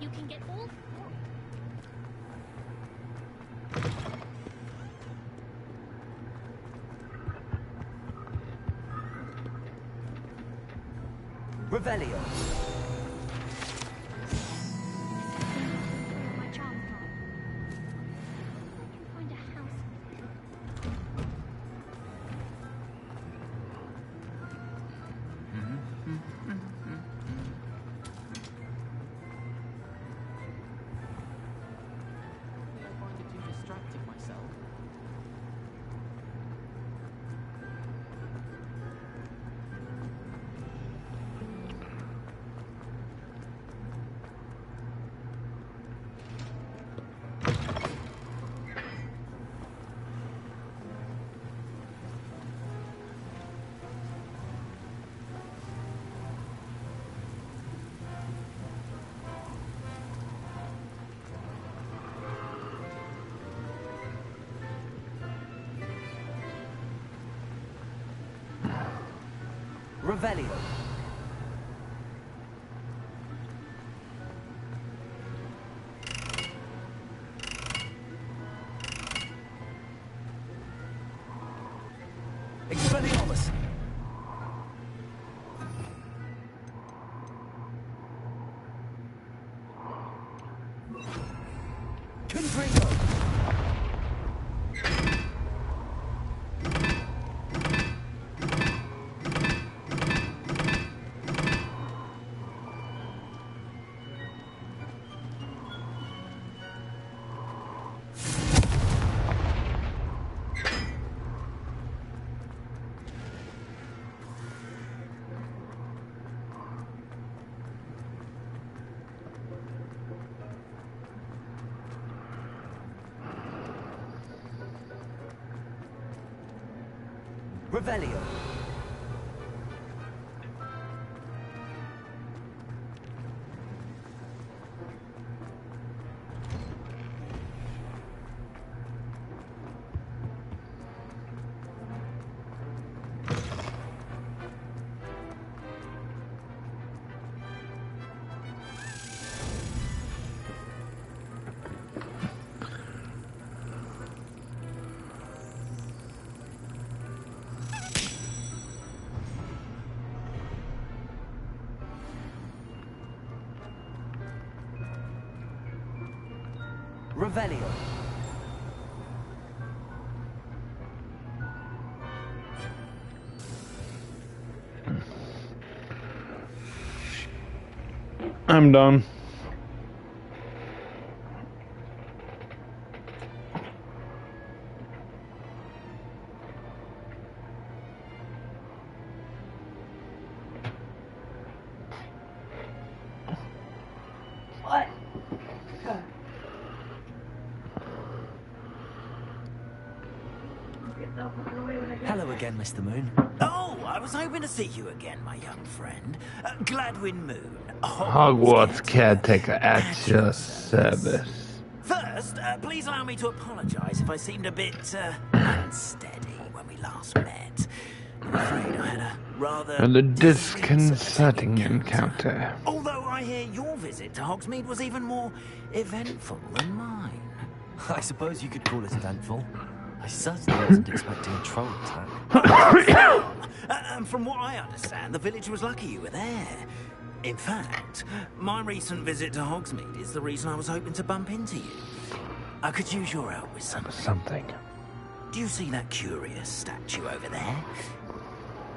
Speaker 16: You can get all
Speaker 17: Revelio.
Speaker 16: my charm from. I can find a house.
Speaker 1: I find it too distracting myself.
Speaker 17: Revelio. Expelliarmus. Confringo. Revelio. Revelio.
Speaker 3: I'm done.
Speaker 4: What?
Speaker 17: Hello again, Mr. Moon.
Speaker 7: Oh, I was hoping to see you again, my young friend. Gladwin Moon,
Speaker 3: Hogwarts caretaker at your service.
Speaker 7: First, please allow me to apologise if I seemed a bit unsteady when we last met. I'm afraid I had a rather
Speaker 3: And a disconcerting encounter.
Speaker 7: Although I hear your visit to Hogsmeade was even more eventful than mine.
Speaker 6: I suppose you could call it eventful. I certainly wasn't expecting a troll attack.
Speaker 7: From what I understand, the village was lucky you were there. In fact, my recent visit to Hogsmeade is the reason I was hoping to bump into you. I could use your help with something. Do you see that curious statue over there?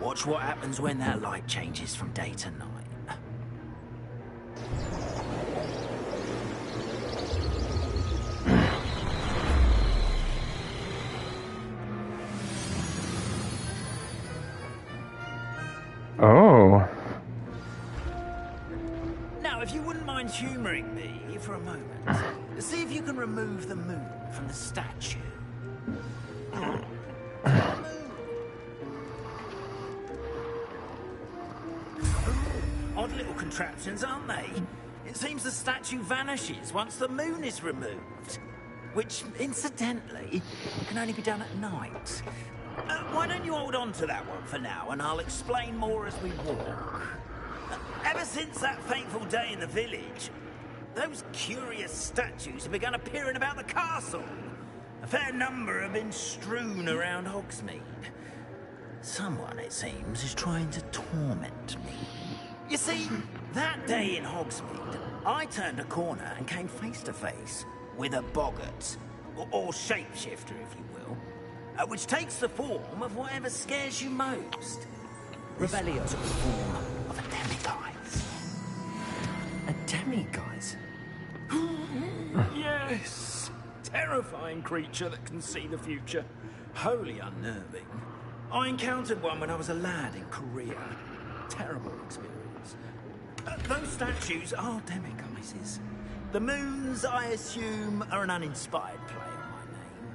Speaker 7: Watch what happens when that light changes from day to night.
Speaker 3: Oh.
Speaker 7: Now, if you wouldn't mind humouring me for a moment? See if you can remove the moon from the statue. Odd little contraptions, aren't they? It seems the statue vanishes once the moon is removed. Which, incidentally, can only be done at night. Why don't you hold on to that one for now, and I'll explain more as we walk. Ever since that fateful day in the village, those curious statues have begun appearing about the castle. A fair number have been strewn around Hogsmeade. Someone, it seems, is trying to torment me. You see, that day in Hogsmeade, I turned a corner and came face to face with a boggart, or shapeshifter, if you will, which takes the form of whatever scares you most.
Speaker 17: Revelio.
Speaker 7: Took the form of a demiguise.
Speaker 17: A demiguise?
Speaker 7: Yes! Terrifying creature that can see the future. Wholly unnerving. I encountered one when I was a lad in Korea. Terrible experience. Those statues are demiguises. The moons, I assume, are an uninspired play on my name.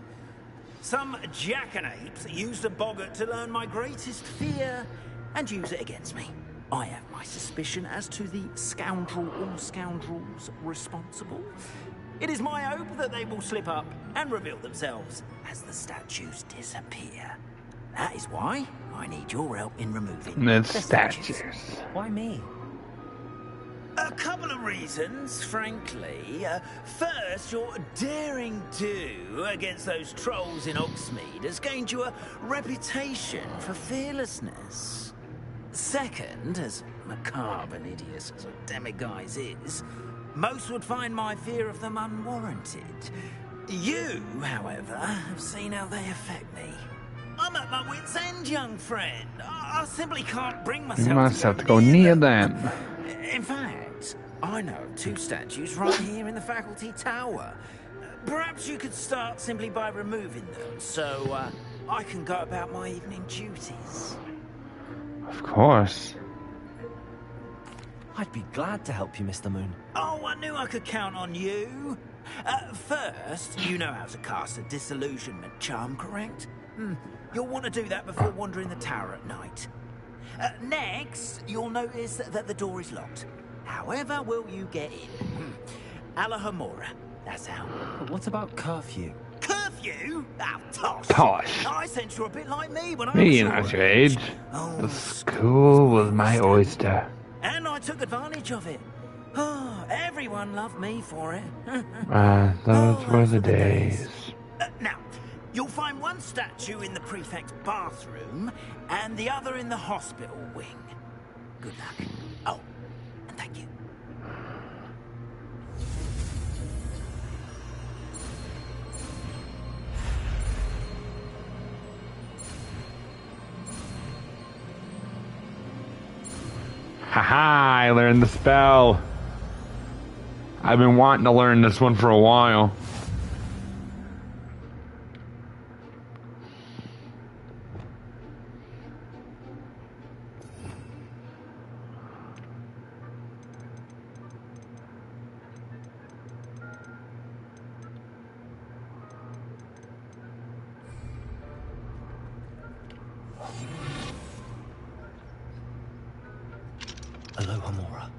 Speaker 7: Some jackanapes used a boggart to learn my greatest fear and use it against me. I have my suspicion as to the scoundrel or scoundrels responsible. It is my hope that they will slip up and reveal themselves as the statues disappear. That is why I need your help in removing
Speaker 3: the
Speaker 7: statues.
Speaker 17: Why me?
Speaker 7: A couple of reasons, frankly. First, your daring do against those trolls in Hogsmeade has gained you a reputation for fearlessness. Second, as macabre and hideous as a demiguise is, most would find my fear of them unwarranted. You, however, have seen how they affect me. I'm at my wit's end, young friend. I simply can't bring myself
Speaker 3: You must have to go near them.
Speaker 7: In fact, I know of two statues right here in the faculty tower. Perhaps you could start simply by removing them, so I can go about my evening duties.
Speaker 3: Of course.
Speaker 17: I'd be glad to help you, Mr. Moon.
Speaker 7: Oh, I knew I could count on you. First, you know how to cast a disillusionment charm, correct? You'll want to do that before wandering the tower at night. Next, you'll notice that the door is locked. However will you get in? Alahomora, that's how.
Speaker 17: But what about curfew?
Speaker 7: Curfew? Oh, tosh.
Speaker 3: Tosh.
Speaker 7: I sense you're a bit like me when I
Speaker 3: Me
Speaker 7: was
Speaker 3: at your age. The school was my oyster.
Speaker 7: And I took advantage of it. Oh, everyone loved me for it.
Speaker 3: Those were the days.
Speaker 7: Now, you'll find one statue in the prefect's bathroom and the other in the hospital wing. Good luck. Oh, and thank you.
Speaker 3: Haha, I learned the spell. I've been wanting to learn this one for a while.
Speaker 17: Alohomora.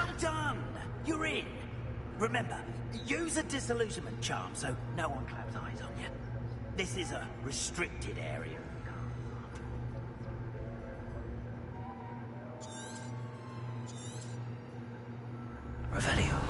Speaker 7: Well done! You're in. Remember, use a disillusionment charm so no one claps eyes on you. This is a restricted area. Revelio.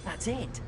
Speaker 7: That's it.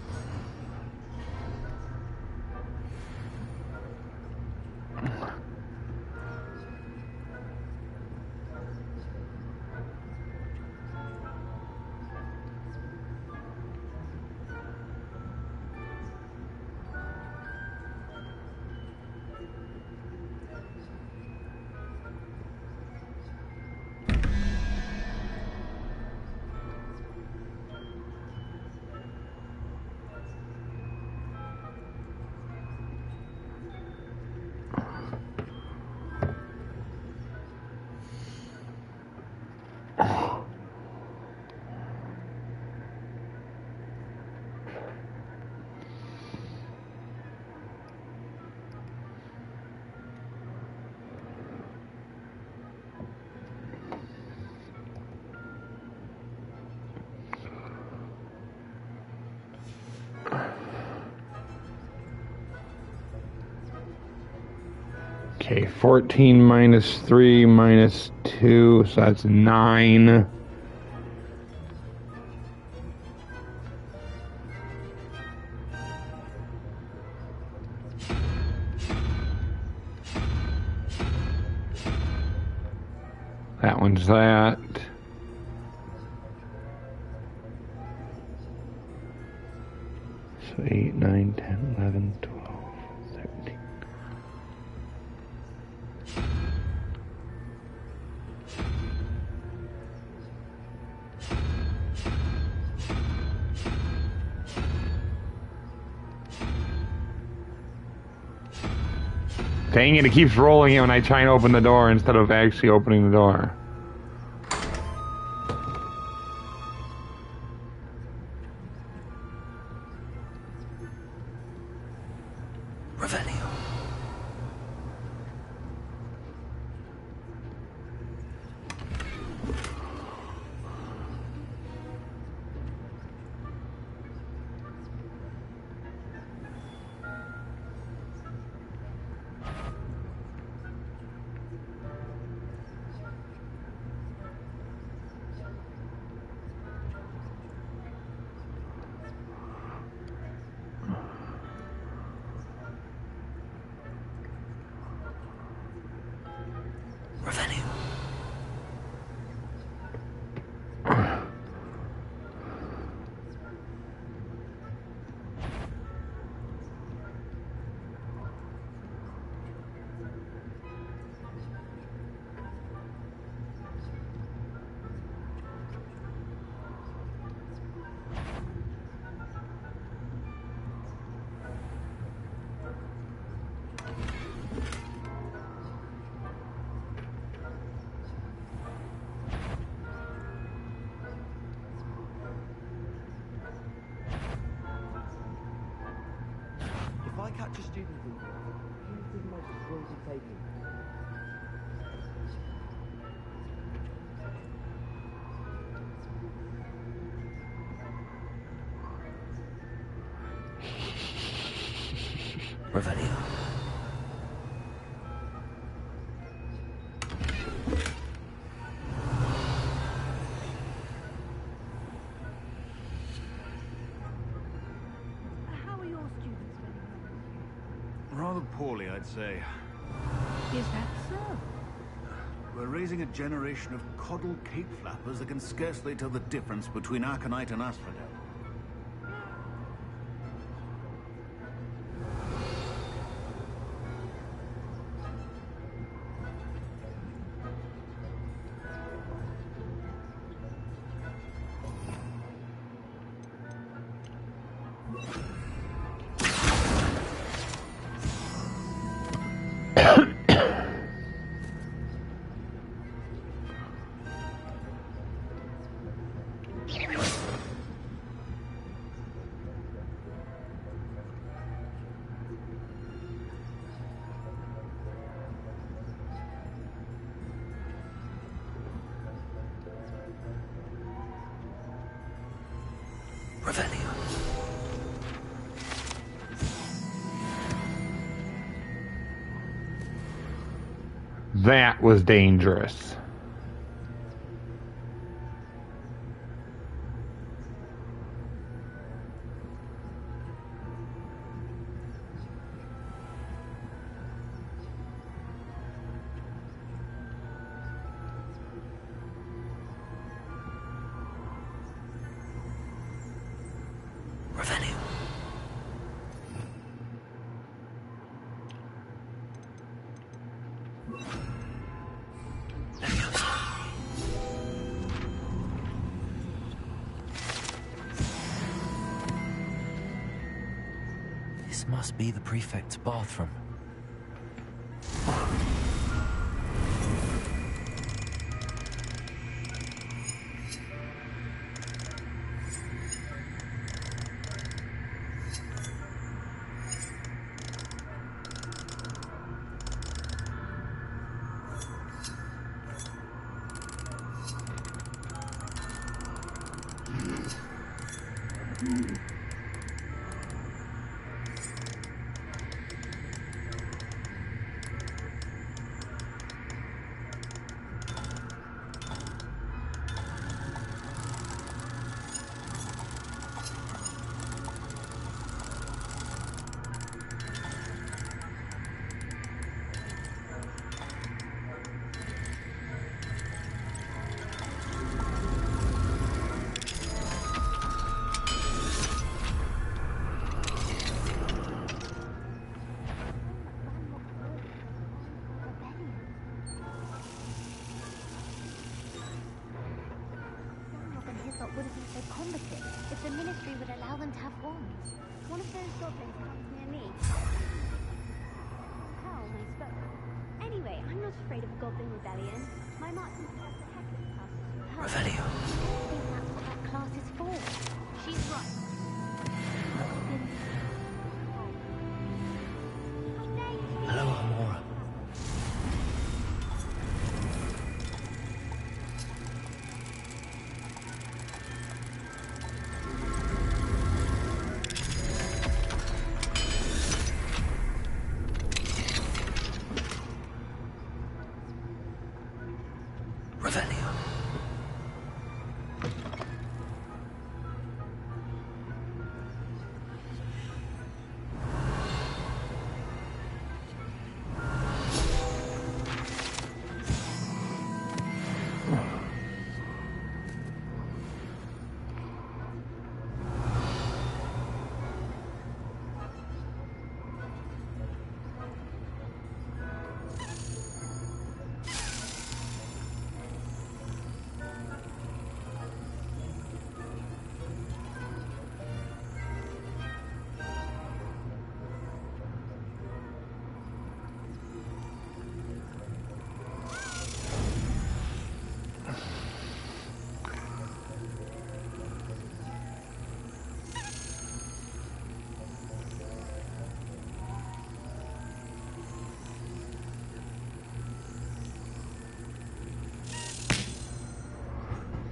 Speaker 3: Okay, 14 minus 3 minus 2, so that's 9. That one's that. So 8, 9, 10, 11, 12, 13. Dang it, it keeps rolling it when I try and open the door instead of actually opening the door.
Speaker 7: Revelio. Revelio.
Speaker 17: If I catch a student who uses the most cruelty taken
Speaker 18: Rather poorly, I'd say.
Speaker 4: Is that so?
Speaker 18: We're raising a generation of coddled cape flappers that can scarcely tell the difference between Aconite and Asphodel.
Speaker 3: That was dangerous.
Speaker 17: This must be the prefect's bathroom.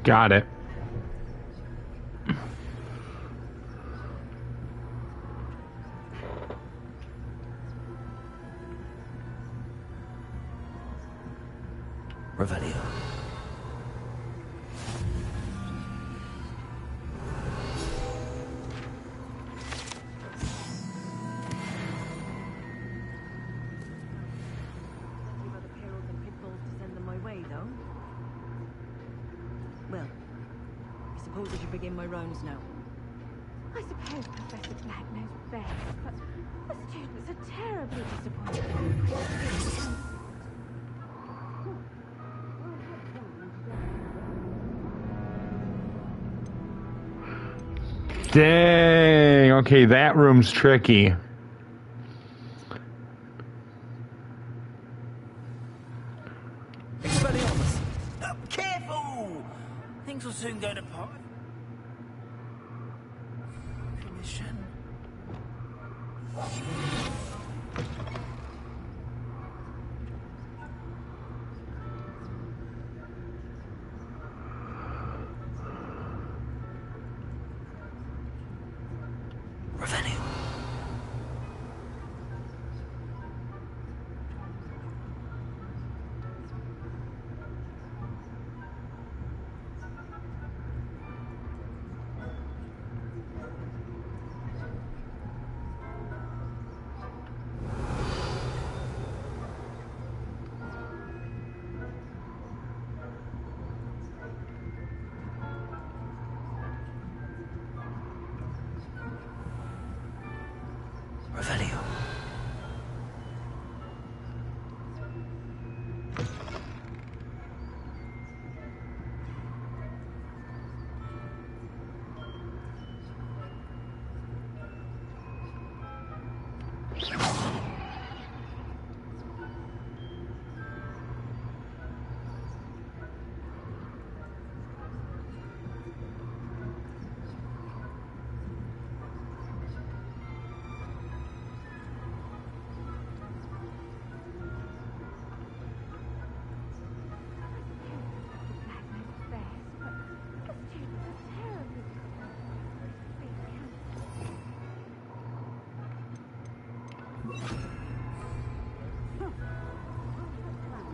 Speaker 3: Got it.
Speaker 17: Revelio.
Speaker 19: Well, I suppose I should begin my rounds now.
Speaker 16: I suppose Professor Black knows best, but the students are terribly disappointed.
Speaker 3: Dang, okay, that room's tricky.
Speaker 7: Careful! Things will soon go to pot. Commission.
Speaker 17: Revenue. Revenue.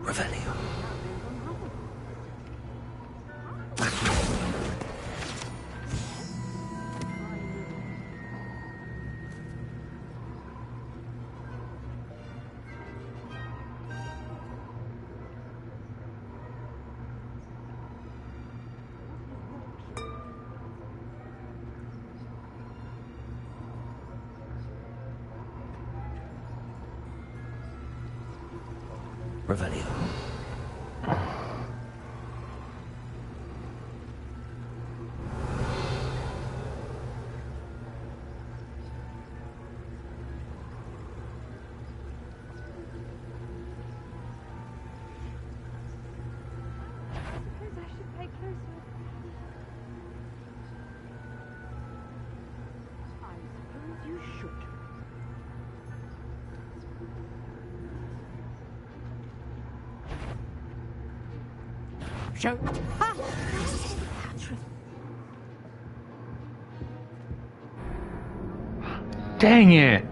Speaker 17: Revenue. Revenue.
Speaker 1: Show.
Speaker 3: Dang it!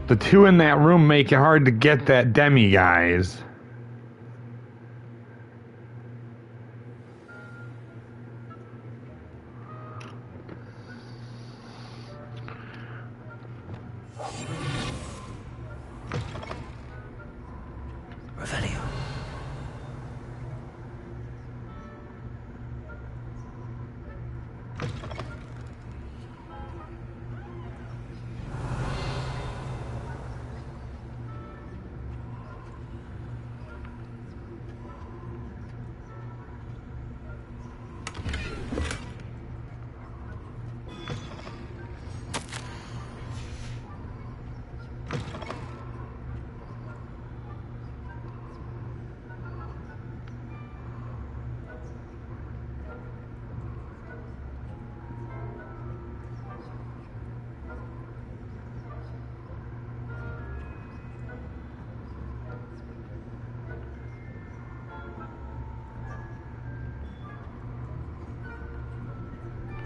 Speaker 3: The two in that room make it hard to get that demi, guys.
Speaker 17: Revenue.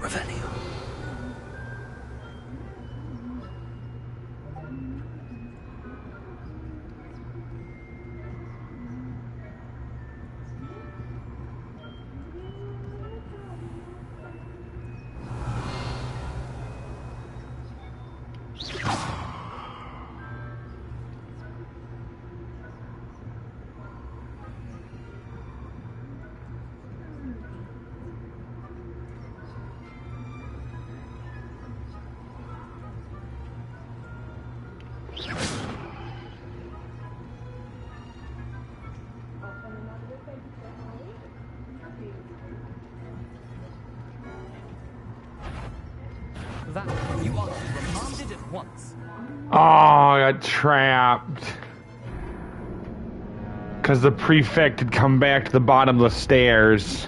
Speaker 17: Revenue.
Speaker 20: You are remanded at once.
Speaker 3: Oh, I got trapped. Because the prefect had come back to the bottom of the stairs.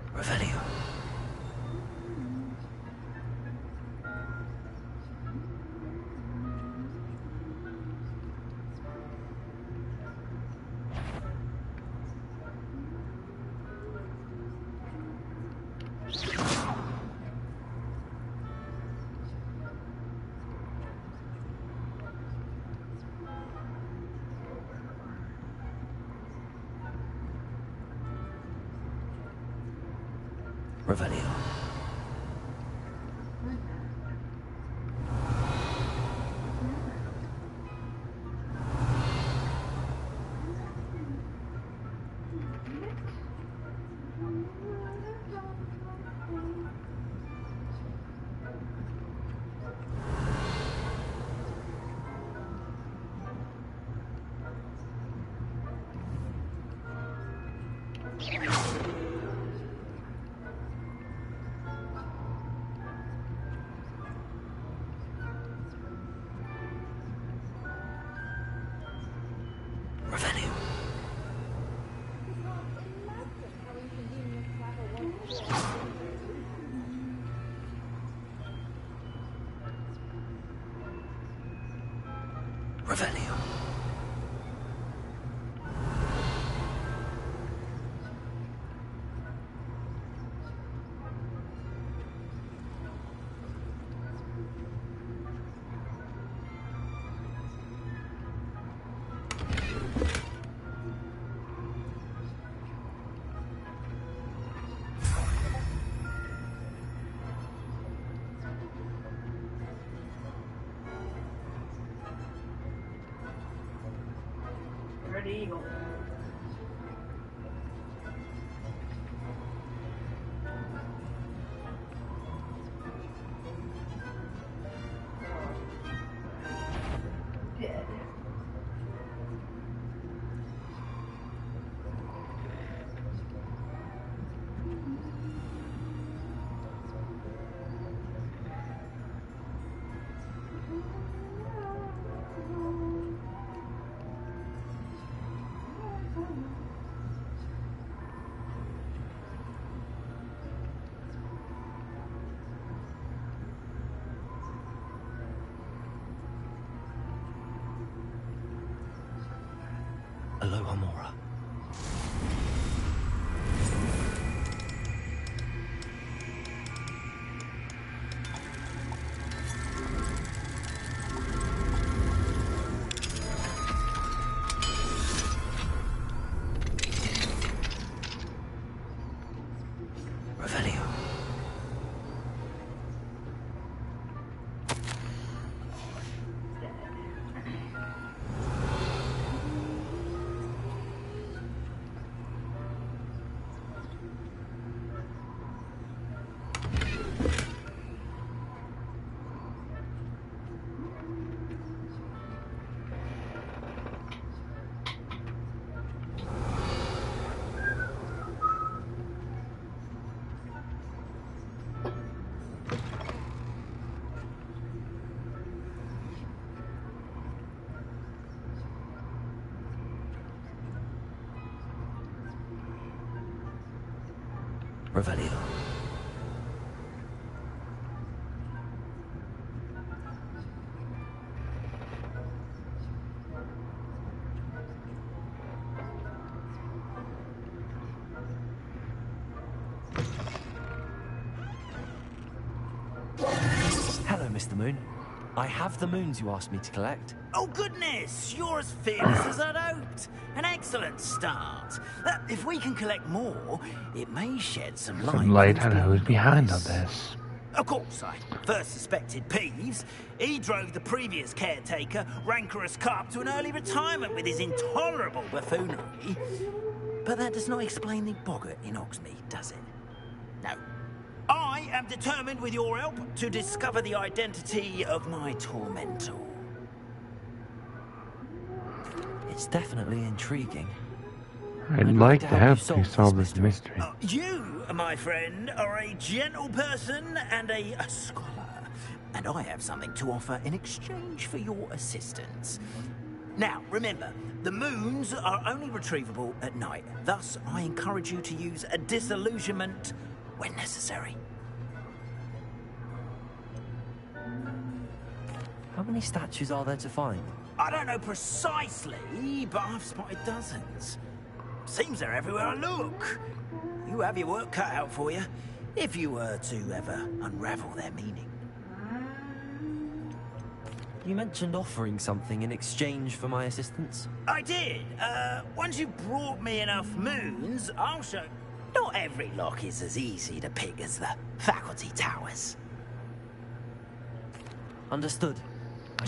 Speaker 17: Revelio. Revelio. Revelio.
Speaker 4: Red Eagle. Dead.
Speaker 6: Revelio. Hello, Mr. Moon. I have the moons you asked me to collect.
Speaker 7: Oh, goodness! You're as fearless as I'd hoped. An excellent start. If we can collect more, it may shed some light.
Speaker 3: Some light on who's behind all this.
Speaker 7: Of course, I first suspected Peeves. He drove the previous caretaker, Rancorous Carp, to an early retirement with his intolerable buffoonery. But that does not explain the boggart in Hogsmeade, does it? No. I am determined, with your help, to discover the identity of my tormentor.
Speaker 6: It's definitely intriguing.
Speaker 3: I'd like to help you solve this mystery.
Speaker 7: You, my friend, are a gentle person and a scholar. And I have something to offer in exchange for your assistance. Now, remember, the moons are only retrievable at night. Thus, I encourage you to use a disillusionment when necessary.
Speaker 6: How many statues are there to find?
Speaker 7: I don't know precisely, but I've spotted dozens. Seems they're everywhere I look. You have your work cut out for you, if you were to ever unravel their meaning.
Speaker 6: You mentioned offering something in exchange for my assistance?
Speaker 7: I did. Once you brought me enough moons, I'll show... Not every lock is as easy to pick as the faculty towers.
Speaker 6: Understood.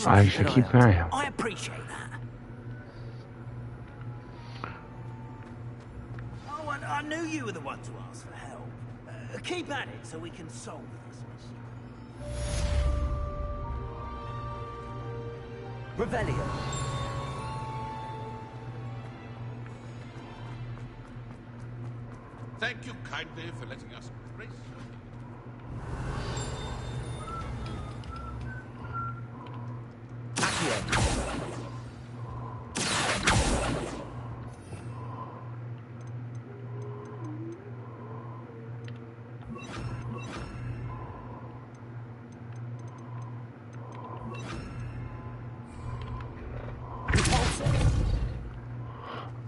Speaker 3: I should keep an eye out.
Speaker 7: I appreciate that. Oh, I knew you were the one to ask for help. Keep at it so we can solve this mystery.
Speaker 6: Revelio.
Speaker 21: Thank you kindly for letting us grace.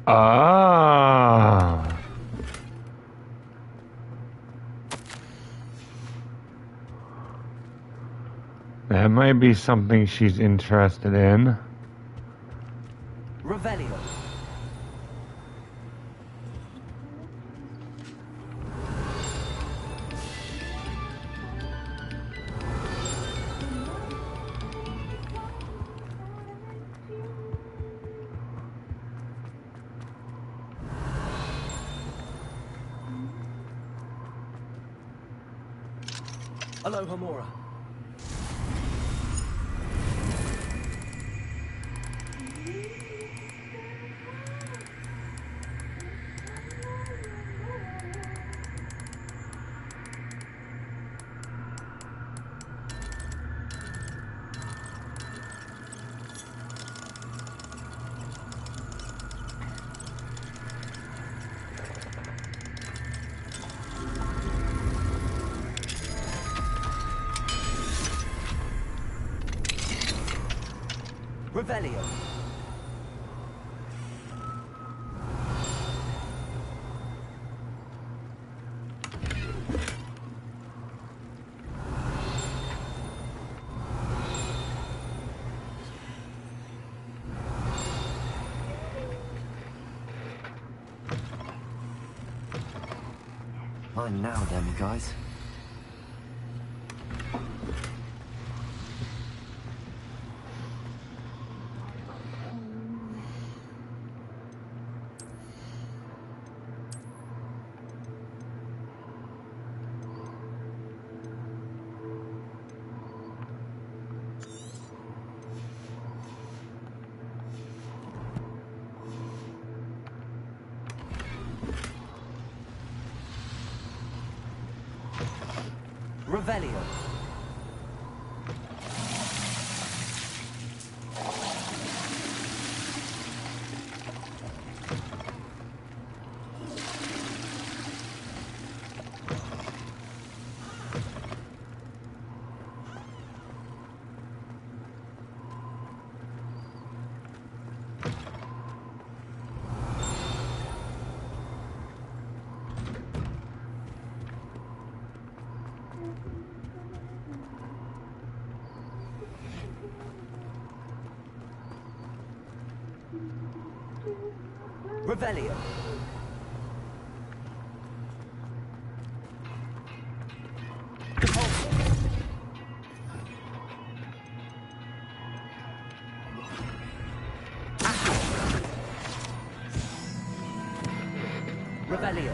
Speaker 3: Ah. That might be something she's interested in.
Speaker 6: Revelio. Hello, Homora. Revelio. Mine now, damn guys. Revelio. Revelio. Revelio.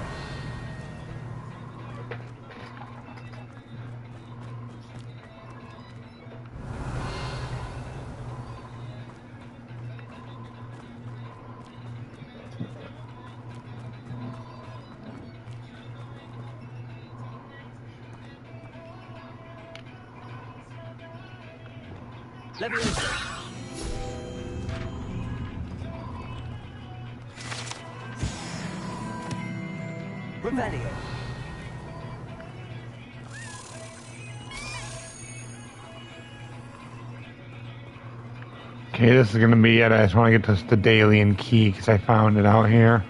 Speaker 6: Leviosa. Revelio.
Speaker 3: Okay, this is gonna be it. I just want to get this the Dalian key because I found it out here.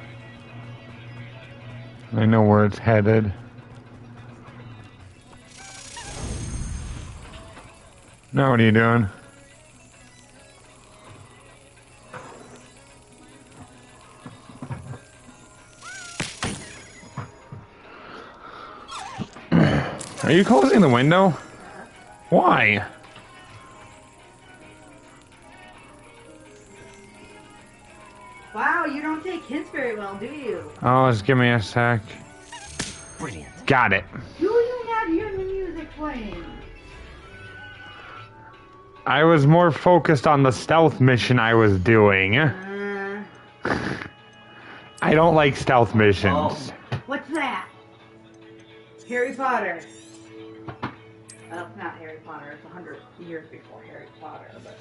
Speaker 3: I know where it's headed. Now what are you doing? Are you closing the window? Why?
Speaker 4: Wow, you don't take hints very well, do you?
Speaker 3: Oh, just give me a sec.
Speaker 6: Brilliant.
Speaker 3: Got it.
Speaker 4: Do you not hear the music playing?
Speaker 3: I was more focused on the stealth mission I was doing. I don't like stealth missions.
Speaker 4: Oh, what's that? Harry Potter. Well, it's not Harry Potter. It's 100 years before Harry Potter, but...